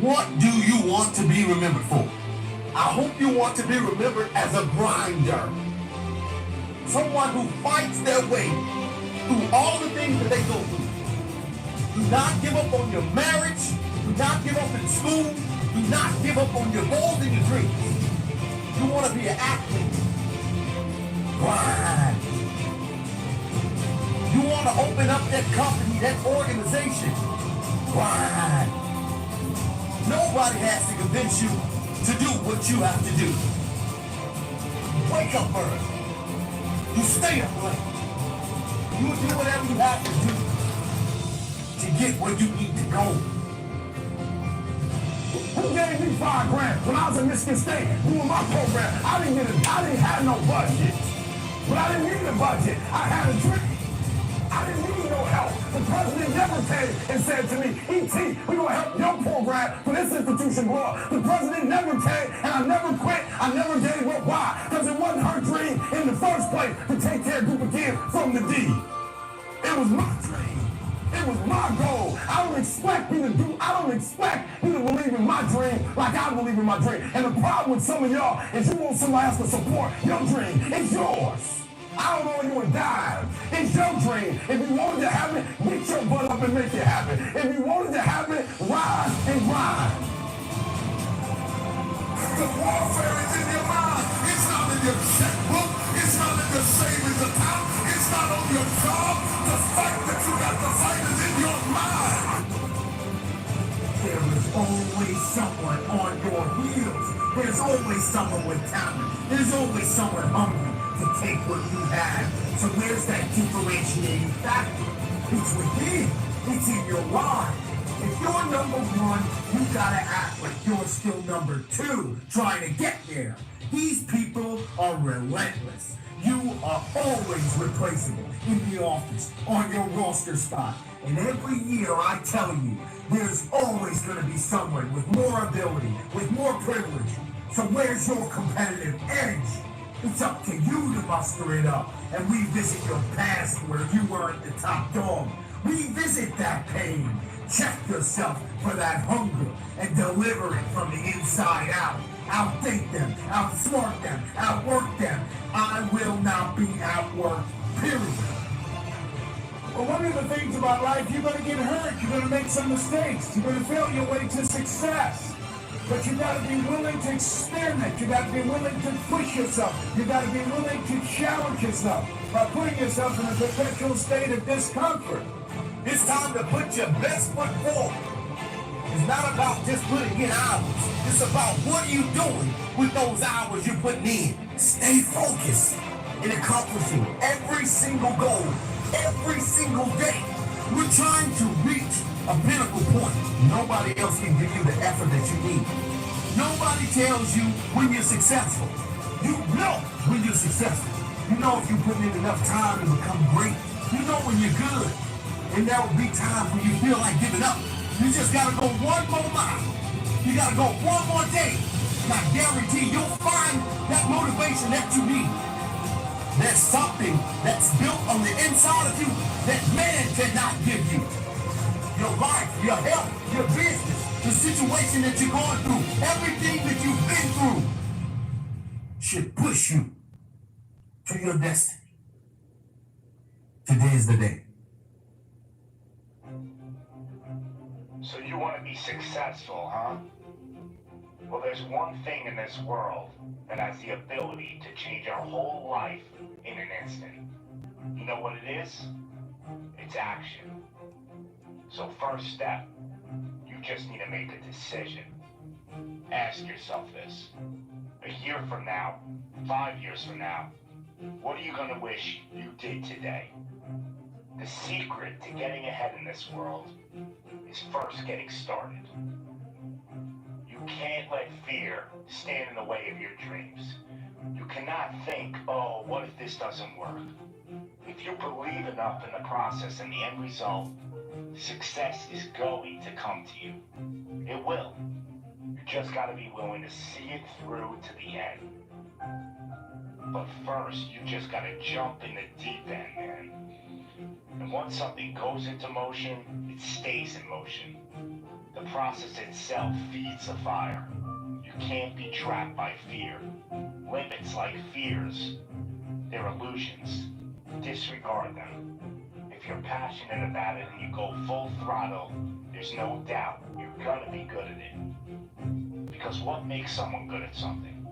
What do you want to be remembered for? I hope you want to be remembered as a grinder. Someone who fights their way through all the things that they go through. Do not give up on your marriage. Do not give up in school. Do not give up on your goals and your dreams. You want to be an athlete. Grind. You want to open up that company, that organization. Grind. Nobody has to convince you to do what you have to do. Wake up early. You stay up late. You do whatever you have to do to get where you need to go. Who gave me $5,000 when I was in Michigan State doing my program? I didn't have no budget. But I didn't need a budget. I had a dream. I didn't need no help. The president never came and said to me, E.T., we're going to help your program for this institution grow up. The president never came, and I never quit. I never gave up. Why? Because it wasn't her dream in the first place to take care of a group of kids from the D. It was my dream. It was my goal. I don't expect you to believe in my dream like I believe in my dream. And the problem with some of y'all is you want somebody else to support your dream. It's yours. I don't know you a dime. It's your dream. If you wanted to happen, get your butt up and make it happen. If you wanted to happen, rise and grind. The warfare is in your mind. It's not in your checkbook. It's not in your savings account. It's not on your job. The fight that you got to fight is in your mind. There is always someone on your heels. There's always someone with talent. There's always someone hungry to take what you have. So where's that differentiating factor? It's within. It's in your life. If you're number one, you gotta act like you're still number two, trying to get there. These people are relentless. You are always replaceable in the office, on your roster spot. And every year I tell you, there's always gonna be someone with more ability, with more privilege. So where's your competitive edge? It's up to you to muster it up and revisit your past where you weren't the top dog. Revisit that pain. Check yourself for that hunger and deliver it from the inside out. Outthink them, outsmart them, outwork them. I will not be outworked, period. Well, one of the things about life, you're going to get hurt. You're going to make some mistakes. You're going to fail your way to success. But you got to be willing to experiment. You got to be willing to push yourself. You got to be willing to challenge yourself by putting yourself in a perpetual state of discomfort. It's time to put your best foot forward. It's not about just putting in hours. It's about what are you doing with those hours you're putting in. Stay focused in accomplishing every single goal, every single day. We're trying to reach a pinnacle point. Nobody else can give you the effort that you need. Nobody tells you when you're successful. You know when you're successful. You know if you put in enough time to become great. You know when you're good. And there will be times when you feel like giving up. You just gotta go one more mile. You gotta go one more day. And I guarantee you'll find that motivation that you need. There's something that's built on the inside of you that man cannot give you. Your life, your health, your business, the situation that you're going through, everything that you've been through should push you to your destiny. Today is the day. So you want to be successful, huh? Well, there's one thing in this world that has the ability to change our whole life in an instant. You know what it is? It's action. So first step, you just need to make a decision. Ask yourself this. A year from now, 5 years from now, what are you going to wish you did today? The secret to getting ahead in this world is first getting started. You can't let fear stand in the way of your dreams. You cannot think, oh, what if this doesn't work? If you believe enough in the process and the end result, success is going to come to you. It will. You just got to be willing to see it through to the end. But first, you just got to jump in the deep end, man. And once something goes into motion, it stays in motion. The process itself feeds the fire. You can't be trapped by fear. Limits like fears, they're illusions. Disregard them. If you're passionate about it and you go full throttle, there's no doubt you're gonna be good at it. Because what makes someone good at something?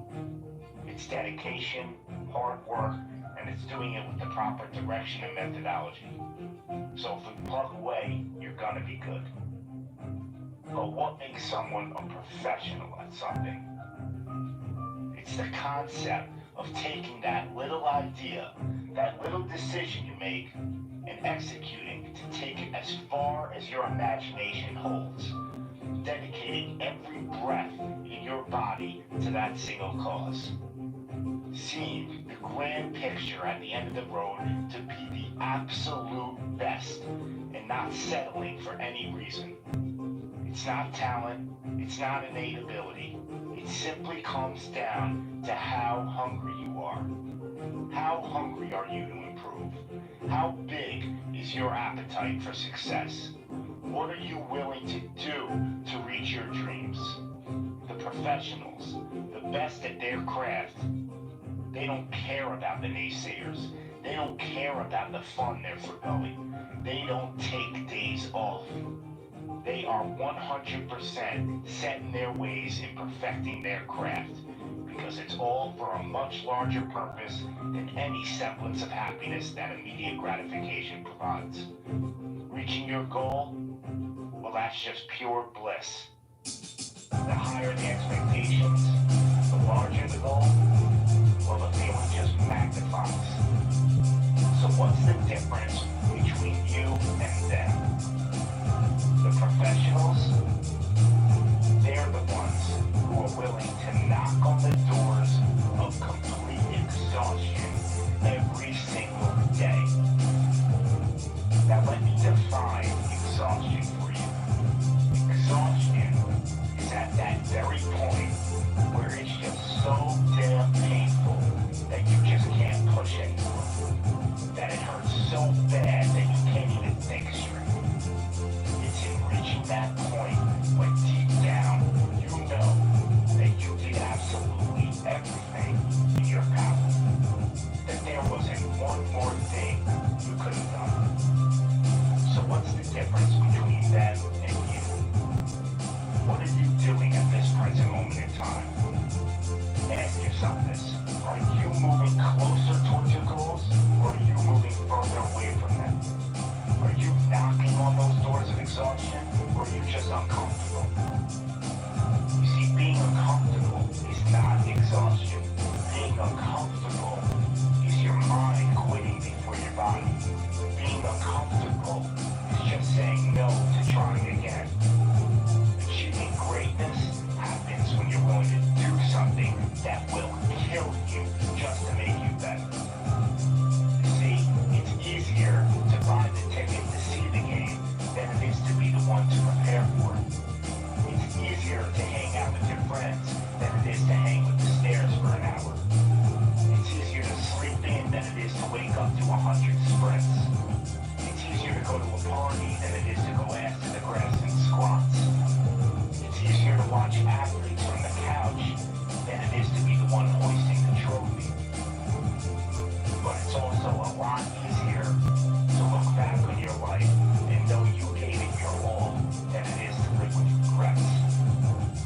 It's dedication, hard work, and it's doing it with the proper direction and methodology. So if we plug away, you're gonna be good. But what makes someone a professional at something? It's the concept of taking that little idea, that little decision you make, and executing to take it as far as your imagination holds, dedicating every breath in your body to that single cause. Seeing the grand picture at the end of the road to be the absolute best and not settling for any reason. It's not talent, it's not innate ability. It simply comes down to how hungry you are. How hungry are you to improve? How big is your appetite for success? What are you willing to do to reach your dreams? The professionals, the best at their craft, they don't care about the naysayers. They don't care about the fun they're forgoing. They don't take days off. They are 100% set in their ways in perfecting their craft, because it's all for a much larger purpose than any semblance of happiness that immediate gratification provides. Reaching your goal, well, that's just pure bliss. The higher the expectations, the larger the goal, well, the feeling just magnifies. So what's the difference between you and them? The professionals, they're the ones who are willing to knock on the doors of complete exhaustion every single day. Now let me define exhaustion for you. Exhaustion is at that very point where it's just so damn painful that you just can't push anymore. That it hurts so bad that you can't even think straight. It's in reaching that point when deep down you know that you did absolutely everything in your power. That there wasn't one more thing you could have done. So what's the difference between them and you? What are you doing at this present moment in time? Ask yourself this. Are you moving closer towards your goals, or are you moving further away from them? Are you knocking on those doors of exhaustion, or are you just uncomfortable? You see, being uncomfortable is not exhaustion. Being uncomfortable is your mind quitting before your body. Being uncomfortable is just saying no to trying again. Achieving greatness happens when you're willing to do something that will kill you just to make you better. You see, it's easier to buy the ticket to see the game than it is to be the one to prepare for it. It's easier to hang out with your friends than it is to hang with the stairs for an hour. It's easier to sleep in than it is to wake up to 100 sprints. It's easier to go to a party than it is to go ass to the grass and squats. It's easier to watch athletes from the couch than it is to be the one hoisting the trophy. But it's also a lot easier to look back on your life and know you gave it your all than it is to live with regrets.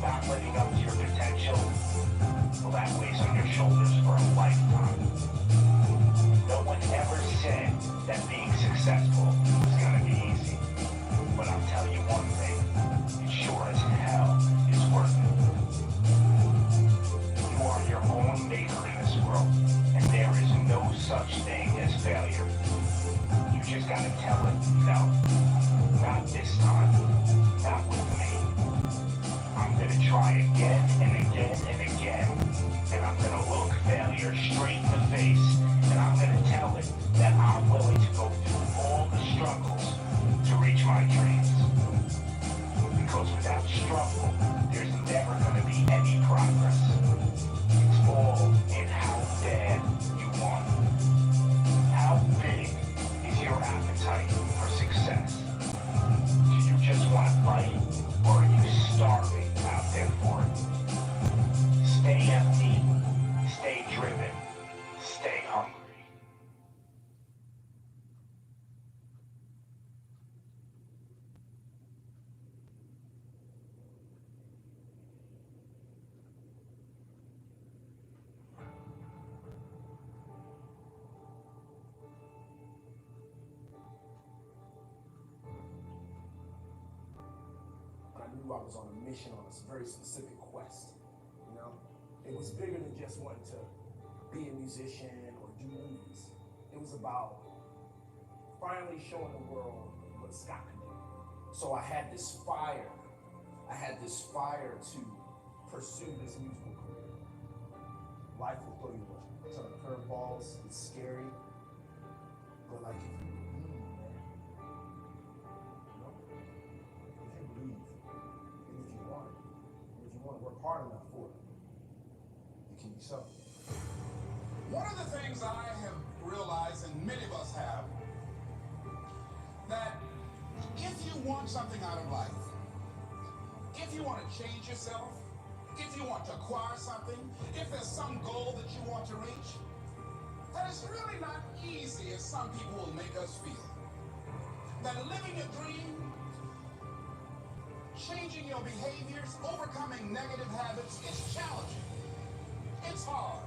Not living up to your potential, well, that weighs on your shoulders for a lifetime. No one ever said that being successful was going to be easy. But I'll tell you one thing, it sure as hell is worth it. You are your own maker in this world, and there is no such thing as failure. You just gotta tell it, no, not this time, not with me. I'm gonna try again and again and again, and I'm gonna look failure straight in the face, and I'm gonna tell it that I'm willing to go through all the struggles to reach my dreams. Because without struggle, there's never gonna be any progress. It's all in how bad you want it. How big is your appetite for success? Do you just want to fight, or are you knew I was on a mission, on a very specific quest. You know, it was bigger than just wanting to be a musician or do movies. It was about finally showing the world what Scott could do. So I had this fire. I had this fire to pursue this musical career. Life will throw you a ton of curveballs. It's scary. But like if you believe, man, you know, if you believe, and if you want it, and if you want to work hard enough for it, it can be something. One of the things I have realized, and many of us have, that if you want something out of life, if you want to change yourself, if you want to acquire something, if there's some goal that you want to reach, that it's really not easy as some people will make us feel. That living your dream, changing your behaviors, overcoming negative habits is challenging. It's hard.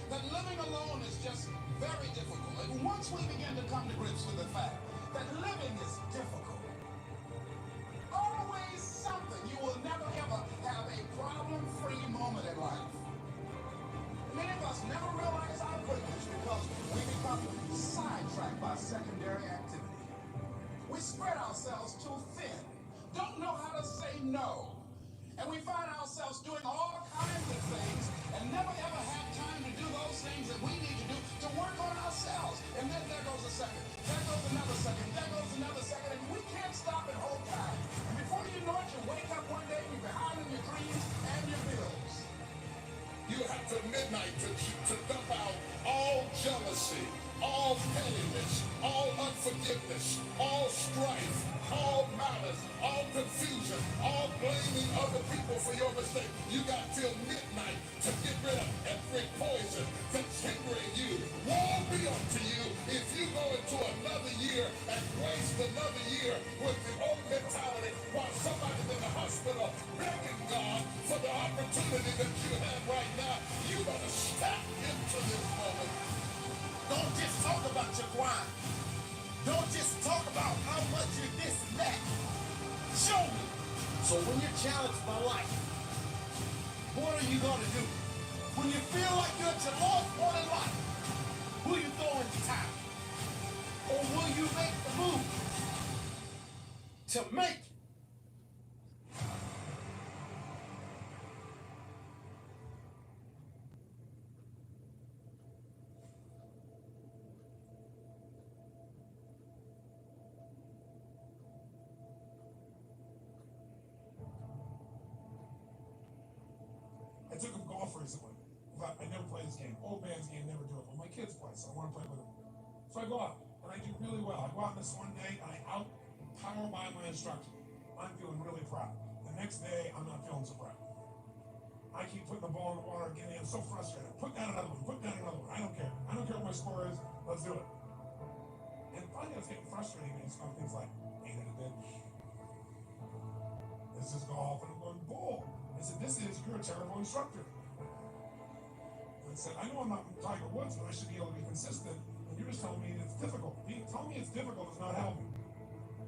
That living alone is just very difficult. And once we begin to come to grips with the fact that living is difficult, always something, you will never ever have a problem-free moment in life. Many of us never realize our privilege because we become sidetracked by secondary activity. We spread ourselves too thin, don't know how to say no, and we find ourselves doing all kinds of things and never ever have time to do those things that we need to do to work on ourselves. And then there goes a second, there goes another second, there goes another second, and we can't stop and hold time. And before you know it, you wake up one day and you're behind on your dreams and your bills. You have to midnight to dump out all jealousy, all pettiness, all unforgiveness, all strife, all malice, all confusion, all blaming other people for your mistake. You got till midnight to get rid of every poison that's hindering you. Woe be unto you if you go into another year and waste another year with the old mentality while somebody's in the hospital begging God for the opportunity that you have right now. You gotta step into this moment. Don't just talk about your grind. Don't just talk about how much you're this and that. Show me. So when you're challenged by life, what are you going to do? When you feel like you're at your lowest point in life, will you throw in the towel? Or will you make the move to make it? I took him golf recently. I never play this game. Old man's game, never do it. Well, my kids play, so I want to play with them. So I go out, and I do really well. I go out this one day, and I out-power by my instructor. I'm feeling really proud. The next day, I'm not feeling so proud. I keep putting the ball in the water, getting I'm so frustrated. Put down another one, put down another one. I don't care. I don't care what my score is. Let's do it. And finally, I was getting frustrated, and some things like, ain't it a bench? This is golf, and I'm going, bull. I said, you're a terrible instructor. I said, I know I'm not Tiger Woods, but I should be able to be consistent. And you're just telling me it's difficult. Telling me it's difficult is not helping.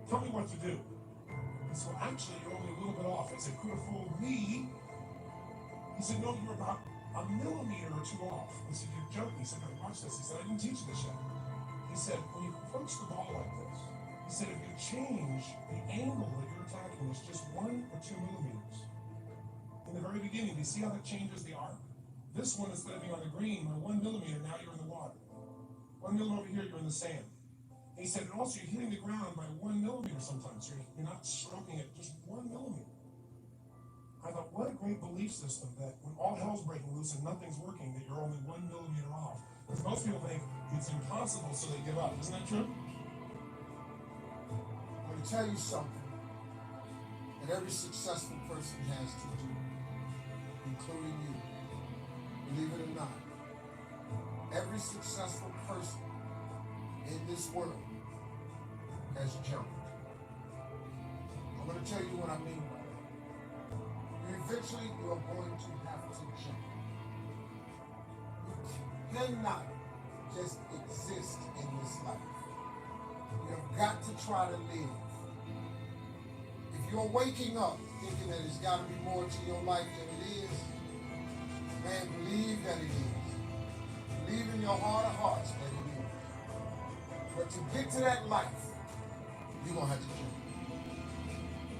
Tell me what to do. He said, well, actually, you're only a little bit off. I said, could have fooled me. He said, no, you're about a millimeter or two off. I said, you're joking. He said, no, watch this. He said, I didn't teach you this yet. He said, when you approach the ball like this, he said, if you change the angle that you're attacking is just 1 or 2 millimeters. In the very beginning, do you see how that changes the arc? This one, instead of being on the green, by 1 millimeter, now you're in the water. 1 millimeter over here, you're in the sand. And he said, and also you're hitting the ground by 1 millimeter sometimes. You're not stroking it, just 1 millimeter. I thought, what a great belief system that when all hell's breaking loose and nothing's working, that you're only 1 millimeter off. Because most people think it's impossible, so they give up. Isn't that true? I'm going to tell you something that every successful person has to do, including you. Believe it or not, every successful person in this world has jumped. I'm going to tell you what I mean by that. Eventually, you are going to have to jump. You cannot just exist in this life. You have got to try to live. If If you're waking up thinking that it's got to be more to your life than it is, man, believe that it is. Believe in your heart of hearts that it is. But to get to that life, you're going to have to jump.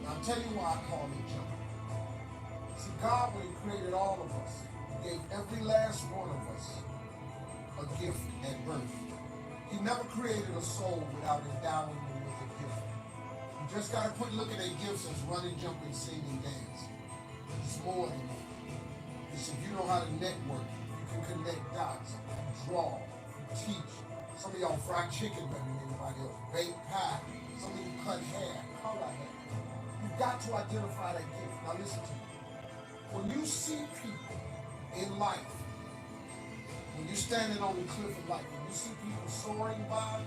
Now, I'll tell you why I call it jump. See, God, when he created all of us, he gave every last one of us a gift at birth. He never created a soul without endowing them with a gift. You just got to look at their gifts as running, jumping, singing, dance. It's more than that. It's if you know how to network, you can connect dots, you draw, you teach. Some of y'all fried chicken better than anybody else. Baked pie. Some of you cut hair, color hair. You've got to identify that gift. Now listen to me. When you see people in life, when you're standing on the cliff of life, when you see people soaring by,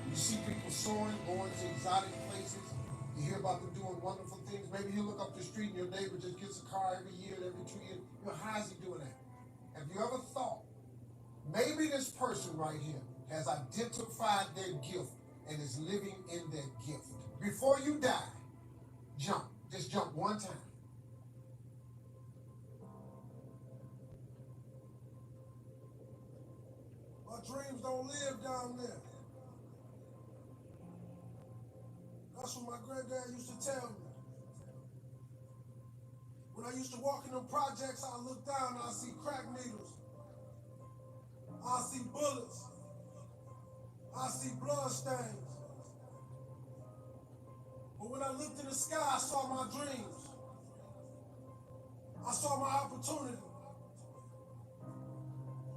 you see people soaring, going to exotic places, you hear about them doing wonderful things. Maybe you look up the street and your neighbor just gets a car every year, every 2 years. You know, how is he doing that? Have you ever thought, maybe this person right here has identified their gift and is living in their gift? Before you die, jump. Just jump one time. My dreams don't live down there. That's what my granddad used to tell me. When I used to walk in them projects, I look down and I see crack needles. I see bullets. I see blood stains. But when I looked in the sky, I saw my dreams. I saw my opportunity.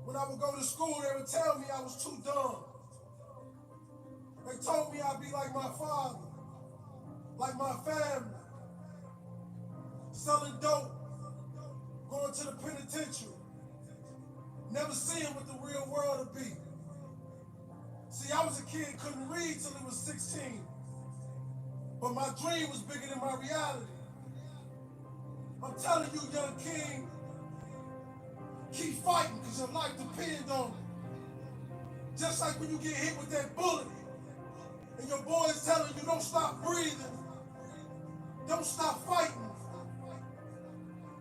When I would go to school, they would tell me I was too dumb. They told me I'd be like my father, like my family, selling dope, going to the penitentiary, never seeing what the real world would be. See, I was a kid, couldn't read till he was 16, but my dream was bigger than my reality. I'm telling you, young king, keep fighting because your life depends on it. Just like when you get hit with that bullet and your boy is telling you don't stop breathing, don't stop fighting.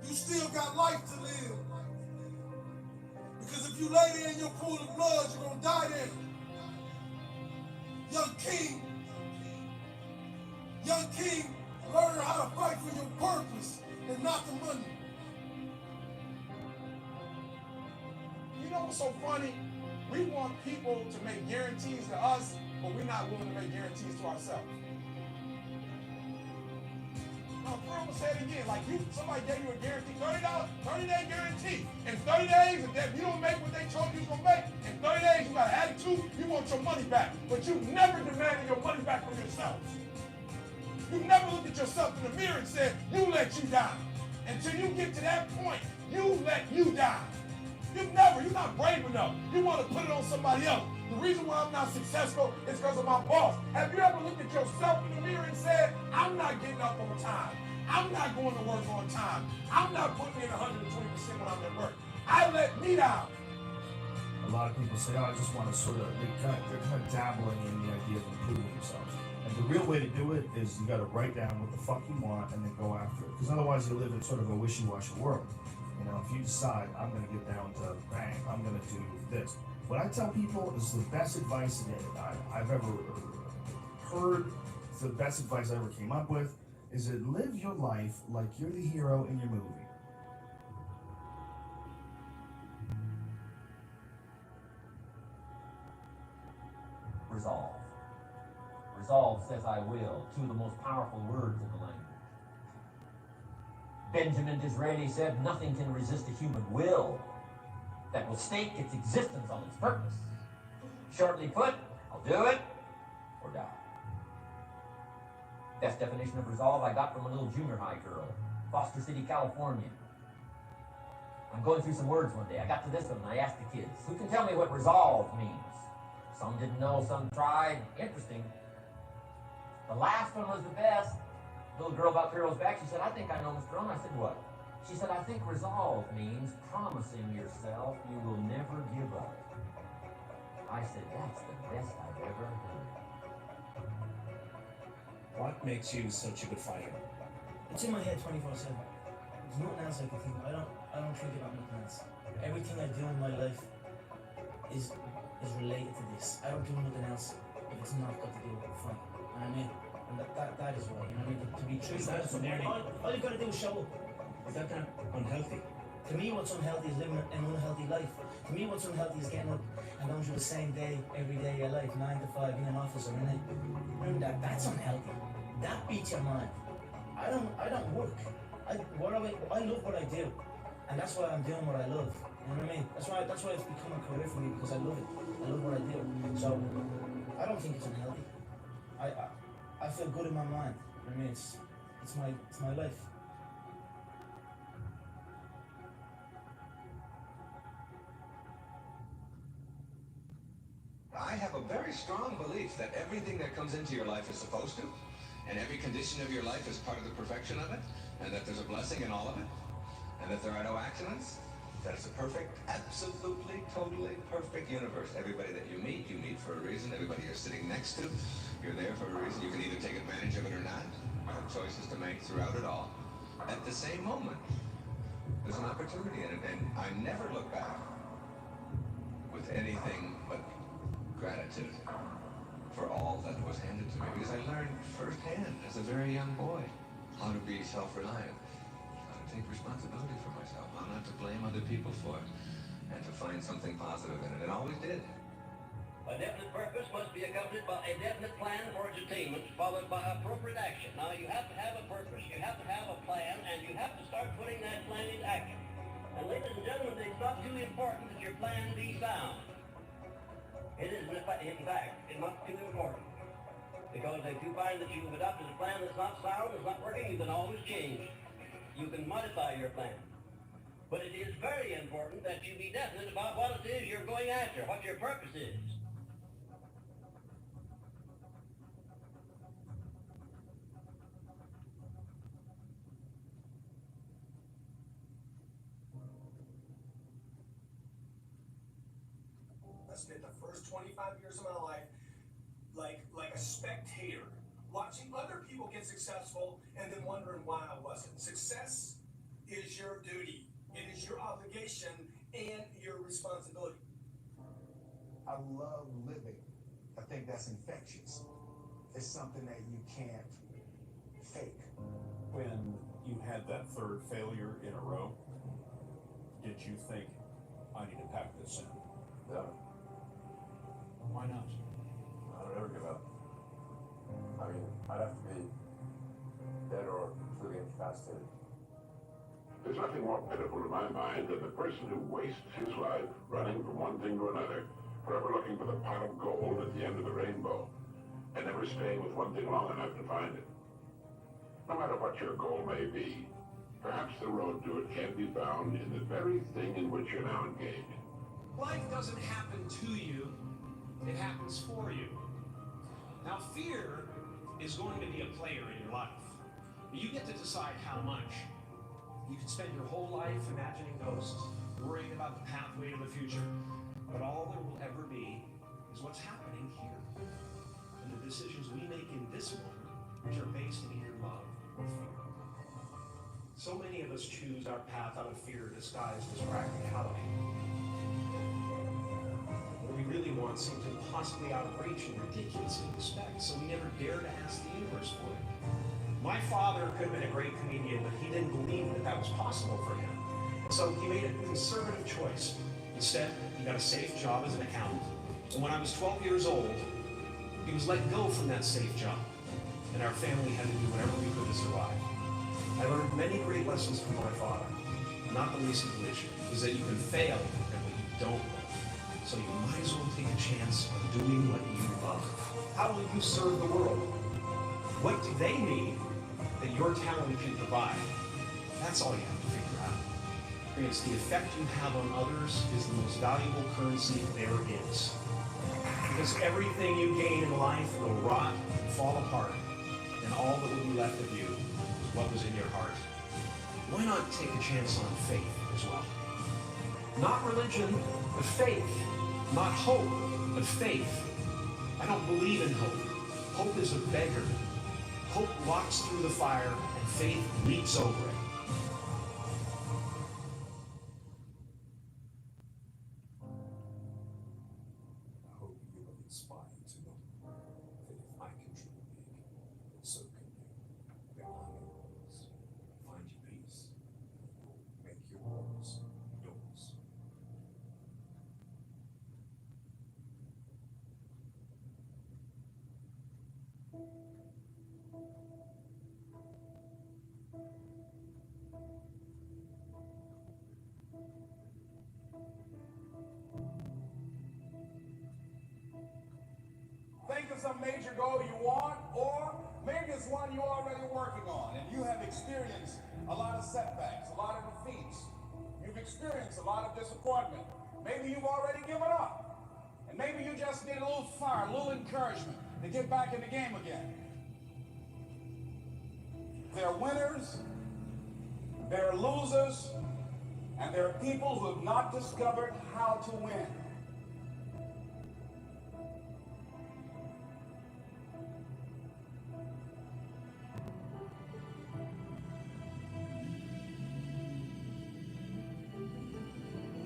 You still got life to live. Because if you lay there in your pool of blood, you're going to die there. Young king, learn how to fight for your purpose and not the money. You know what's so funny? We want people to make guarantees to us, but we're not willing to make guarantees to ourselves. No, Pahrump said it again, like somebody gave you a guarantee, $30, 30-day guarantee. In 30 days, if you don't make what they told you you're gonna make, in 30 days you got an attitude, you want your money back. But you never demanded your money back from yourself. You never looked at yourself in the mirror and said, you let you die. Until you get to that point, you let you die. You're not brave enough. You want to put it on somebody else. The reason why I'm not successful is because of my boss. Have you ever looked at yourself in the mirror and said, I'm not getting up on time. I'm not going to work on time. I'm not putting in 120% when I'm at work. I let me down. A lot of people say, oh, I just want to they're kind of dabbling in the idea of improving themselves. And the real way to do it is you got to write down what the fuck you want and then go after it. Because otherwise you live in sort of a wishy-washy world. You know, if you decide, I'm going to get down to bang, I'm going to do this. What I tell people is the best advice that I've ever heard, the best advice I ever came up with, is to live your life like you're the hero in your movie. Resolve. Resolve says I will, two of the most powerful words in the language. Benjamin Disraeli said, nothing can resist a human will that will stake its existence on its purpose. Shortly put, I'll do it or die. Best definition of resolve I got from a little junior high girl, Foster City, California. I'm going through some words one day. I got to this one and I asked the kids, who can tell me what resolve means? Some didn't know, some tried. Interesting. The last one was the best. Little girl about 3 rows back, she said, I think I know, Mr. Owen. I said, what? She said, I think resolve means promising yourself you will never give up. I said, that's the best I've ever heard. What makes you such a good fighter? It's in my head 24/7. There's nothing else I can think of. I don't think about nothing else. Everything I do in my life is related to this. I don't do nothing else if it's not got to do with fighting. You know what I mean? And that is why, you know what I mean? To be true, all you gotta do is show up. Is that kind of unhealthy? To me, what's unhealthy is living an unhealthy life. To me, what's unhealthy is getting up and going through the same day every day of your life, 9 to 5 in an office or in it. Remember that's unhealthy. That beats your mind. I don't work. I love what I do, and that's why I'm doing what I love. You know what I mean? That's why it's become a career for me, because I love it. I love what I do. So I don't think it's unhealthy. I feel good in my mind. I mean, it's my life. I have a very strong belief that everything that comes into your life is supposed to, and every condition of your life is part of the perfection of it, and that there's a blessing in all of it, and that there are no accidents, that it's a perfect, absolutely, totally perfect universe. Everybody that you meet for a reason. Everybody you're sitting next to, you're there for a reason. You can either take advantage of it or not. You have choices to make throughout it all. At the same moment, there's an opportunity in it, and I never look back with anything but gratitude for all that was handed to me, because I learned firsthand as a very young boy how to be self-reliant, how to take responsibility for myself, how not to blame other people for it, and to find something positive in it, and always did. A definite purpose must be accompanied by a definite plan for its attainment, followed by appropriate action. Now, you have to have a purpose, you have to have a plan, and you have to start putting that plan into action. And ladies and gentlemen, it's not too important that your plan be sound. It is, in fact, it's not too important. Because if you find that you've adopted a plan that's not sound, that's not working, you can always change. You can modify your plan. But it is very important that you be definite about what it is you're going after, what your purpose is. I spent the first 25 years of my life like a spectator, watching other people get successful and then wondering why I wasn't. Success is your duty. It is your obligation and your responsibility. I love living. I think that's infectious. It's something that you can't fake. When you had that third failure in a row, did you think, I need to pack this in? No. Why not? I don't ever give up. I mean, I'd have to be dead or completely incapacitated. There's nothing more pitiful in my mind than the person who wastes his life running from one thing to another, forever looking for the pot of gold at the end of the rainbow, and never staying with one thing long enough to find it. No matter what your goal may be, perhaps the road to it can be found in the very thing in which you're now engaged. Life doesn't happen to you, it happens for you. Now, fear is going to be a player in your life. You get to decide how much. You can spend your whole life imagining ghosts, worrying about the pathway to the future, but all there will ever be is what's happening here. And the decisions we make in this moment, which are based in either love or fear. So many of us choose our path out of fear disguised as practicality. What we really want seems impossibly out of reach and ridiculous in respect, so we never dare to ask the universe for it. My father could have been a great comedian, but he didn't believe that that was possible for him. So he made a conservative choice. Instead, he got a safe job as an accountant. And when I was 12 years old, he was let go from that safe job. And our family had to do whatever we could to survive. I learned many great lessons from my father, not the least of which is that you can fail at what you don't love. So you might as well take a chance on doing what you love. How will you serve the world? What do they need that your talent can provide? That's all you have to figure out. Because the effect you have on others is the most valuable currency there is. Because everything you gain in life will rot and fall apart, and all that will be left of you is what was in your heart. Why not take a chance on faith as well? Not religion, but faith. Not hope, but faith. I don't believe in hope. Hope is a beggar. Hope walks through the fire and faith leaps over it. I hope you will inspire to know that if I can dream big, then so can you. Beyond your walls, find your peace. Make your walls yours. Think of some major goal you want, or maybe it's one you're already working on, and you have experienced a lot of setbacks, a lot of defeats. You've experienced a lot of disappointment. Maybe you've already given up. And maybe you just need a little fire, a little encouragement to get back in the game again. There are winners, there are losers, and there are people who have not discovered how to win.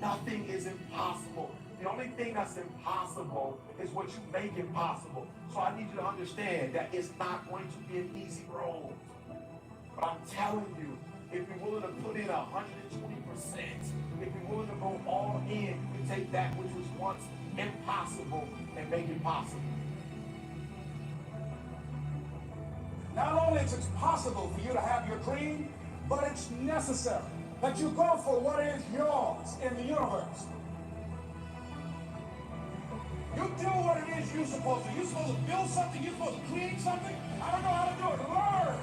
Nothing is impossible. The only thing that's impossible is what you make impossible. So I need you to understand that it's not going to be an easy road. But I'm telling you, if you're willing to put in 120%, if you're willing to go all in, you can take that which was once impossible and make it possible. Not only is it possible for you to have your dream, but it's necessary that you go for what is yours in the universe. You do what it is you're supposed to. You're supposed to build something, you're supposed to create something. I don't know how to do it. Learn.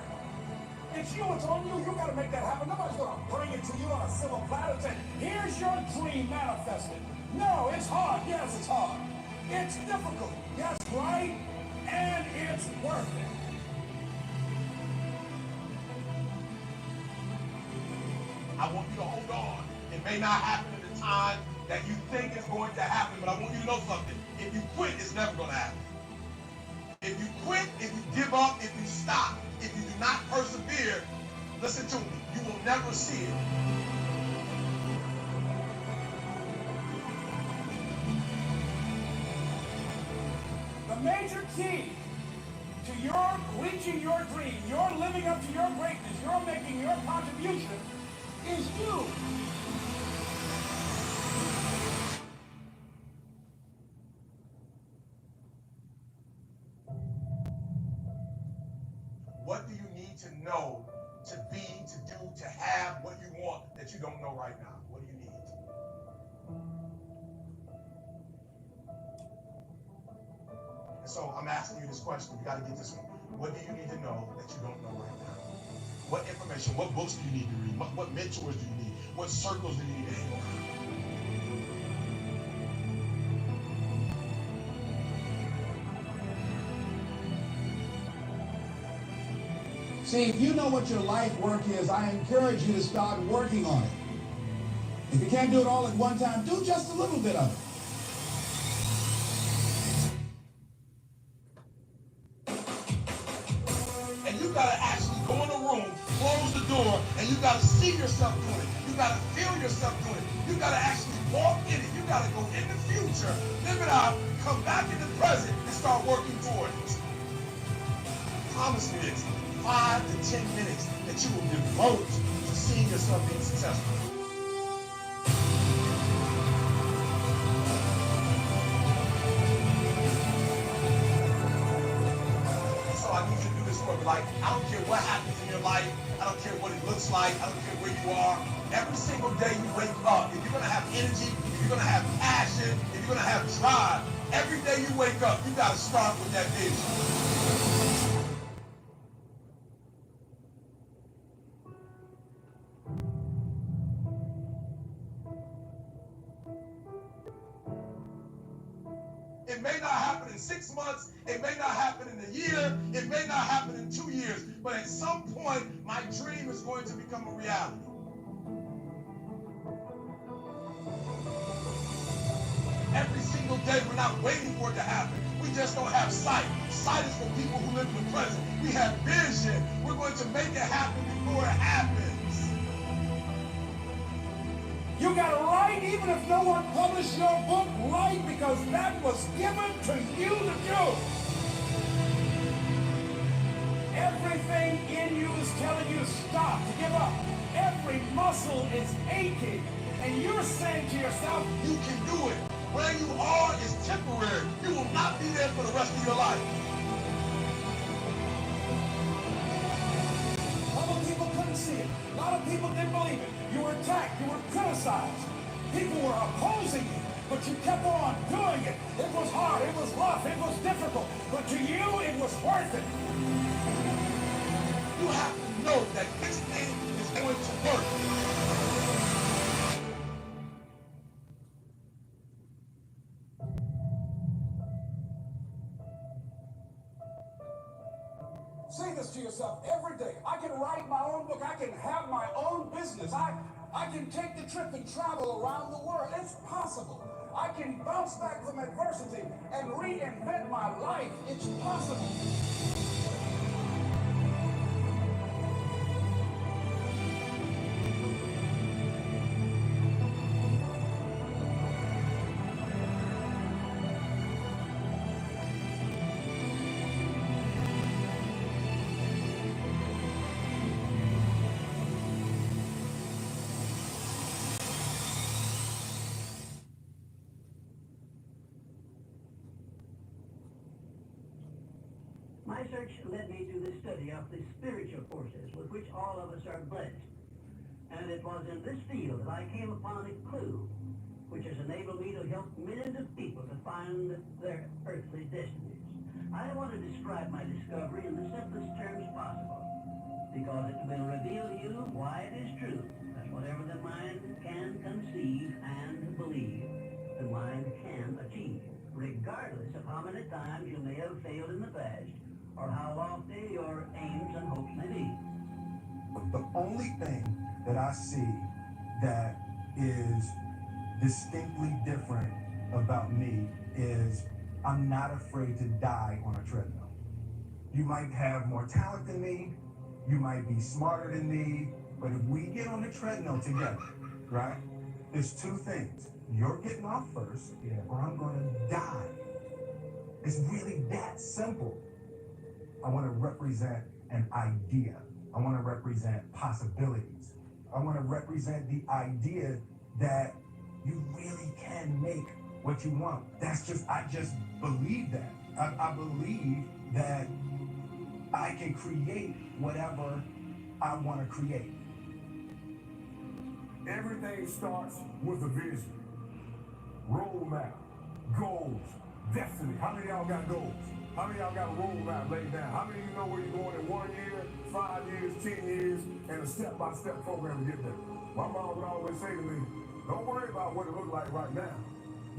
It's you, it's on you. You gotta make that happen. Nobody's gonna bring it to you on a silver platter and say, here's your dream manifested. No, it's hard. Yes, it's hard. It's difficult. Yes, right? And it's worth it. I want you to hold on. It may not happen at the time that you think it's going to happen, but I want you to know something. If you quit, it's never going to happen. If you quit, if you give up, if you stop, if you do not persevere, listen to me, you will never see it. The major key to your reaching your dream, your living up to your greatness, your making your contribution is you. What do you need to know to be, to do, to have what you want that you don't know right now? What do you need? And so I'm asking you this question. You got to get this one. What do you need to know that you don't know right now? What information, what books do you need to read? What mentors do you need? What circles do you need to hang around? See, if you know what your life work is, I encourage you to start working on it. If you can't do it all at one time, do just a little bit of it. And you gotta actually go in a room, close the door, and you gotta see yourself doing it. You gotta feel yourself doing it. You gotta actually walk in it. You gotta go in the future, live it out, come back in the present, and start working toward it. Promise me this, 5 to 10 minutes that you will devote to seeing yourself being successful. So I need you to do this for me. Like, I don't care what happens in your life. I don't care what it looks like. I don't care where you are. Every single day you wake up, if you're going to have energy, if you're going to have passion, if you're going to have drive, every day you wake up, you got to start with that vision. It may not happen in 6 months. It may not happen in a year. It may not happen in 2 years. But at some point, my dream is going to become a reality. Every single day. We're not waiting for it to happen. We just don't have sight. Sight is for people who live in the present. We have vision. We're going to make it happen before it happens. You got to write, even if no one published your book, write, because that was given to you to do. Everything in you is telling you to stop, to give up. Every muscle is aching, and you're saying to yourself, you can do it. Where you are is temporary. You will not be there for the rest of your life. A lot of people couldn't see it. A lot of people didn't believe it. You were attacked. You were criticized. People were opposing you, but you kept on doing it. It was hard. It was rough. It was difficult. But to you, it was worth it. You have to know that this thing is going to work. Say this to yourself every day. I can write my own book. I can have my own business. I can take the trip and travel around the world. It's possible. I can bounce back from adversity and reinvent my life. It's possible. My search led me to the study of the spiritual forces with which all of us are blessed. And it was in this field that I came upon a clue which has enabled me to help millions of people to find their earthly destinies. I want to describe my discovery in the simplest terms possible, because it will reveal to you why it is true that whatever the mind can conceive and believe, the mind can achieve, regardless of how many times you may have failed in the past, or how lofty your aims and hopes may be. But the only thing that I see that is distinctly different about me is I'm not afraid to die on a treadmill. You might have more talent than me, you might be smarter than me, but if we get on the treadmill together, right, there's two things. You're getting off first, or I'm gonna die. It's really that simple. I want to represent an idea. I want to represent possibilities. I want to represent the idea that you really can make what you want. I just believe that. I believe that I can create whatever I want to create. Everything starts with a vision, roadmap, goals, destiny. How many of y'all got goals? How many of y'all got a roadmap laid down? How many of you know where you're going in 1 year, 5 years, 10 years, and a step-by-step program to get there? My mom would always say to me, don't worry about what it looks like right now.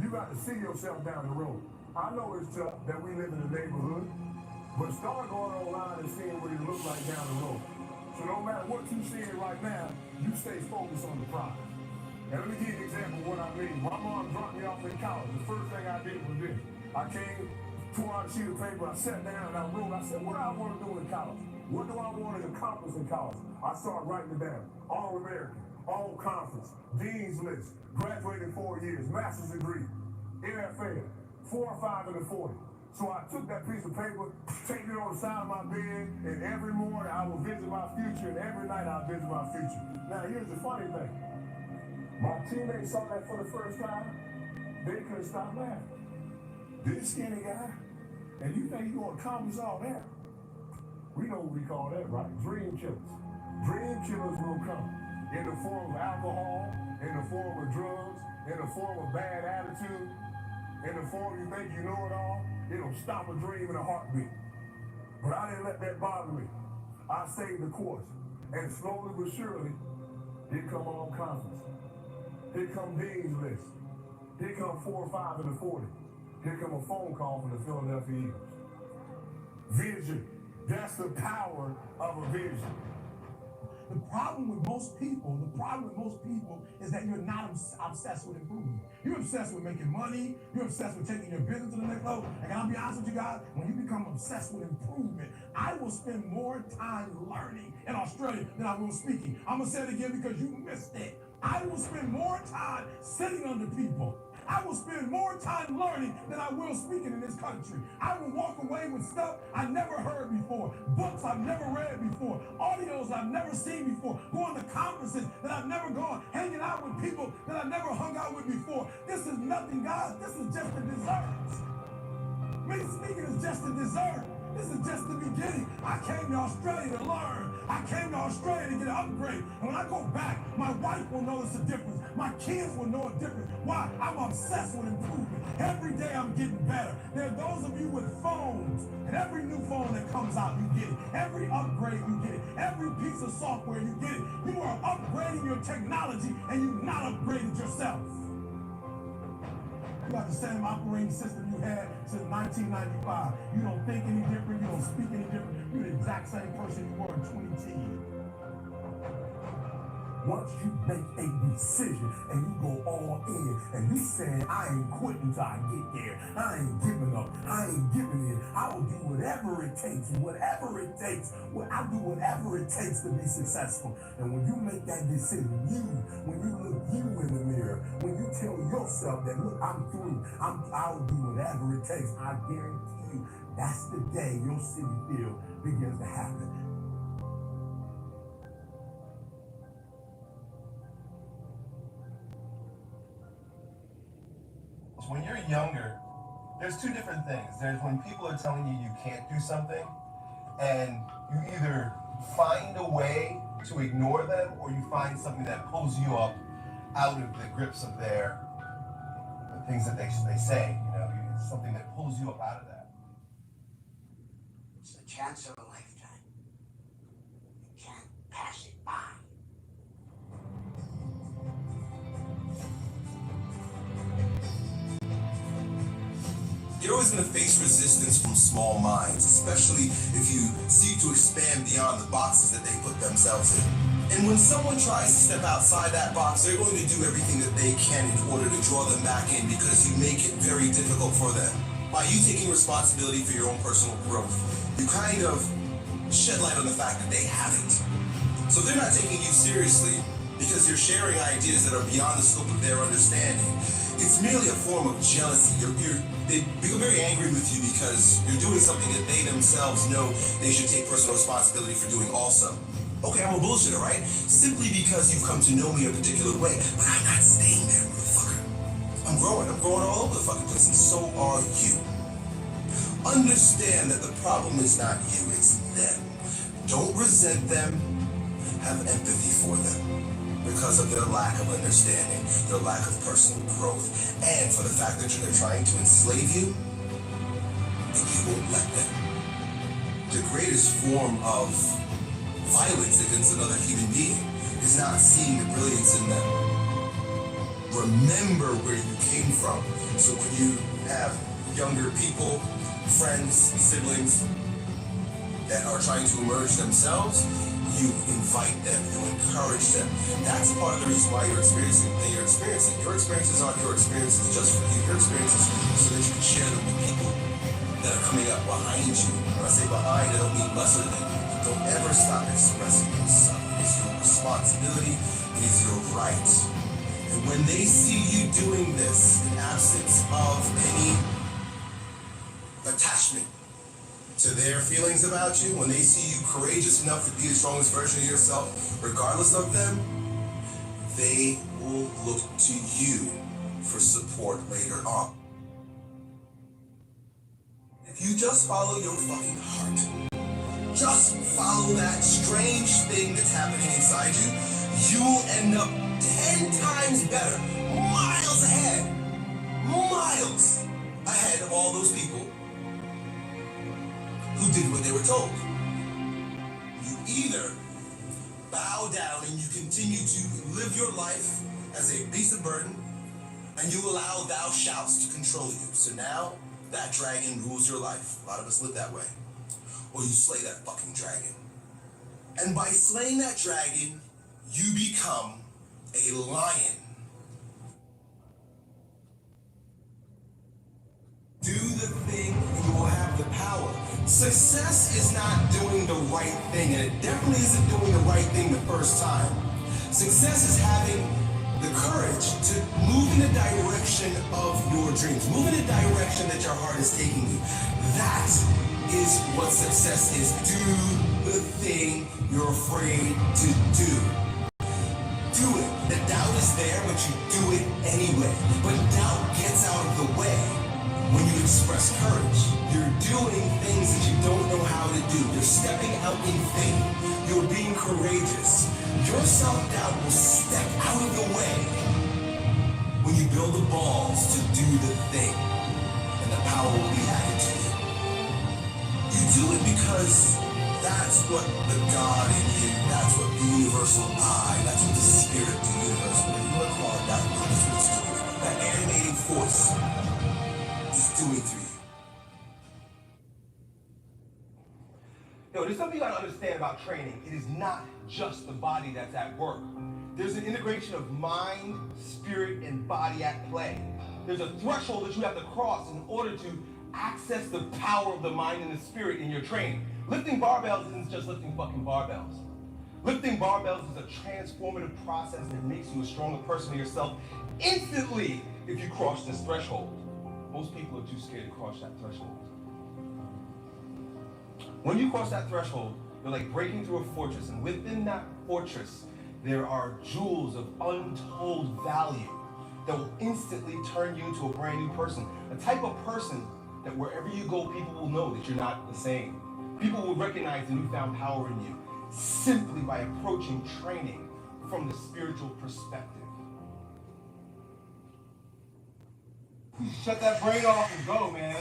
You got to see yourself down the road. I know it's tough that we live in the neighborhood, but start going online and seeing what it looks like down the road. So no matter what you're seeing right now, you stay focused on the prize. And let me give you an example of what I mean. My mom dropped me off in college. The first thing I did was this. I came, tore out a sheet of paper, I sat down and I wrote. I said, what do I want to do in college? What do I want to accomplish in college? I started writing it down. All American, all conference, Dean's List, graduated 4 years, master's degree, NFL, 4 or 5 in the 40. So I took that piece of paper, taped it on the side of my bed, and every morning I would visit my future, and every night I would visit my future. Now here's the funny thing. My teammates saw that for the first time, they couldn't stop laughing. This skinny guy, and you think you're going to accomplish all that? We know what we call that, right? Dream killers. Dream killers will come in the form of alcohol, in the form of drugs, in the form of bad attitude, in the form you think you know it all. It'll stop a dream in a heartbeat. But I didn't let that bother me. I stayed the course. And slowly but surely, here come all conference. Here come Dean's List. Here come 4 or 5 in the 40. Here come a phone call from the Philadelphia Eagles. Vision. That's the power of a vision. The problem with most people is that you're not obsessed with improvement. You're obsessed with making money. You're obsessed with taking your business to the next level. And I'll be honest with you guys, when you become obsessed with improvement, I will spend more time learning in Australia than I will speaking. I'm going to say it again because you missed it. I will spend more time sitting under people. I will spend more time learning than I will speaking in this country. I will walk away with stuff I never heard before, books I've never read before, audios I've never seen before, going to conferences that I've never gone, hanging out with people that I've never hung out with before. This is nothing, guys. This is just a dessert. Me speaking is just a dessert. This is just the beginning. I came to Australia to learn. I came to Australia to get an upgrade. And when I go back, my wife will notice a difference. My kids will know a difference. Why? I'm obsessed with improvement. Every day I'm getting better. There are those of you with phones, and every new phone that comes out, you get it. Every upgrade, you get it. Every piece of software, you get it. You are upgrading your technology, and you've not upgraded yourself. You got the same operating system you had since 1995. You don't think any different. You don't speak any different. You're the exact same person you were in 2010. Once you make a decision and you go all in and you saying, I ain't quitting till I get there. I ain't giving up. I ain't giving in. I will do whatever it takes. Whatever it takes. I'll do whatever it takes to be successful. And when you make that decision, when you look you in the mirror, when you tell yourself that, look, I'm through. I'll do whatever it takes. I guarantee you, that's the day your city feel begins to happen. When you're younger, there's two different things. There's when people are telling you can't do something, and you either find a way to ignore them or you find something that pulls you up out of the grips of the things that they say. You know, it's something that pulls you up out of that. It's the chance of a lifetime. You can't pass it by. You're always going to face resistance from small minds, especially if you seek to expand beyond the boxes that they put themselves in. And when someone tries to step outside that box, they're going to do everything that they can in order to draw them back in because you make it very difficult for them. By you taking responsibility for your own personal growth, you kind of shed light on the fact that they haven't. So they're not taking you seriously because you're sharing ideas that are beyond the scope of their understanding. It's merely a form of jealousy. They become very angry with you because you're doing something that they themselves know they should take personal responsibility for doing also. Okay, I'm a bullshitter, right? Simply because you've come to know me a particular way, but I'm not staying there, motherfucker. I'm growing all over the fucking place, and so are you. Understand that the problem is not you, it's them. Don't resent them, have empathy for them. Because of their lack of understanding, their lack of personal growth, and for the fact that they're trying to enslave you, and you won't let them. The greatest form of violence against another human being is not seeing the brilliance in them. Remember where you came from. So when you have younger people, friends, siblings that are trying to emerge themselves, you invite them, you encourage them. That's part of the reason why you're experiencing what you're experiencing. Your experiences aren't your experiences just for you. Your experiences so that you can share them with people that are coming up behind you. When I say behind, I don't mean lesser than you. Don't ever stop expressing yourself. It is your responsibility. It is your right. And when they see you doing this in absence of any attachment to their feelings about you, when they see you courageous enough to be the strongest version of yourself, regardless of them, they will look to you for support later on. If you just follow your fucking heart, just follow that strange thing that's happening inside you, you'll end up 10 times better, miles ahead of all those people who did what they were told. You either bow down and you continue to live your life as a beast of burden, and you allow thou shouts to control you. So now that dragon rules your life. A lot of us live that way. Or you slay that fucking dragon. And by slaying that dragon, you become a lion. Do the thing and you will have the power. Success is not doing the right thing, and it definitely isn't doing the right thing the first time. Success is having the courage to move in the direction of your dreams. Move in the direction that your heart is taking you. That is what success is. Do the thing you're afraid to do. Do it. The doubt is there, but you do it anyway. But doubt gets out of the way when you express courage. You're doing things that you don't know how to do. You're stepping out in faith. You're being courageous. Your self-doubt will step out of the way when you build the balls to do the thing, and the power will be added to you. You do it because that's what the God in you, that's what the universal I, that's what the spirit, the universe, whatever you want to call it, that's what it's doing. That animating force is doing through you. Yo, there's something you gotta understand about training. It is not just the body that's at work. There's an integration of mind, spirit, and body at play. There's a threshold that you have to cross in order to access the power of the mind and the spirit in your training. Lifting barbells isn't just lifting fucking barbells. Lifting barbells is a transformative process that makes you a stronger person to yourself instantly if you cross this threshold. Most people are too scared to cross that threshold. When you cross that threshold, you're like breaking through a fortress, and within that fortress, there are jewels of untold value that will instantly turn you into a brand new person. A type of person that wherever you go, people will know that you're not the same. People will recognize the newfound power in you simply by approaching training from the spiritual perspective. You shut that brain off and go, man.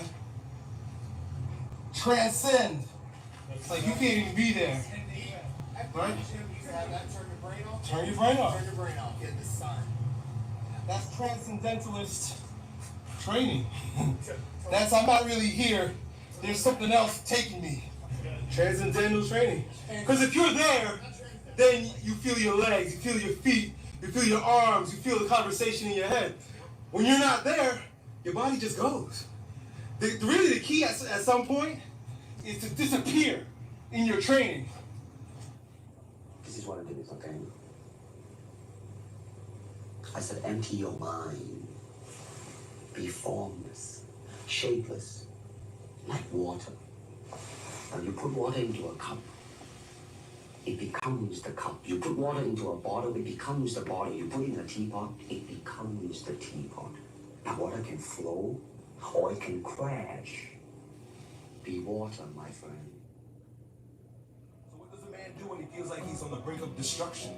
Transcend. It's like you can't even be there. Right? Turn your brain off. Turn your brain off. Get the sun. That's transcendentalist training. That's I'm not really here. There's something else taking me. Transcendental training. Because if you're there, then you feel your legs, you feel your feet, you feel your arms, you feel the conversation in your head. When you're not there, your body just goes. Really the key at some point is to disappear in your training. This is what it is, okay? I said empty your mind. Be formless, shapeless, like water. When you put water into a cup, it becomes the cup. You put water into a bottle, it becomes the bottle. You put it in a teapot, it becomes the teapot. Now water can flow, or it can crash. Be water, my friend. So what does a man do when he feels like he's on the brink of destruction?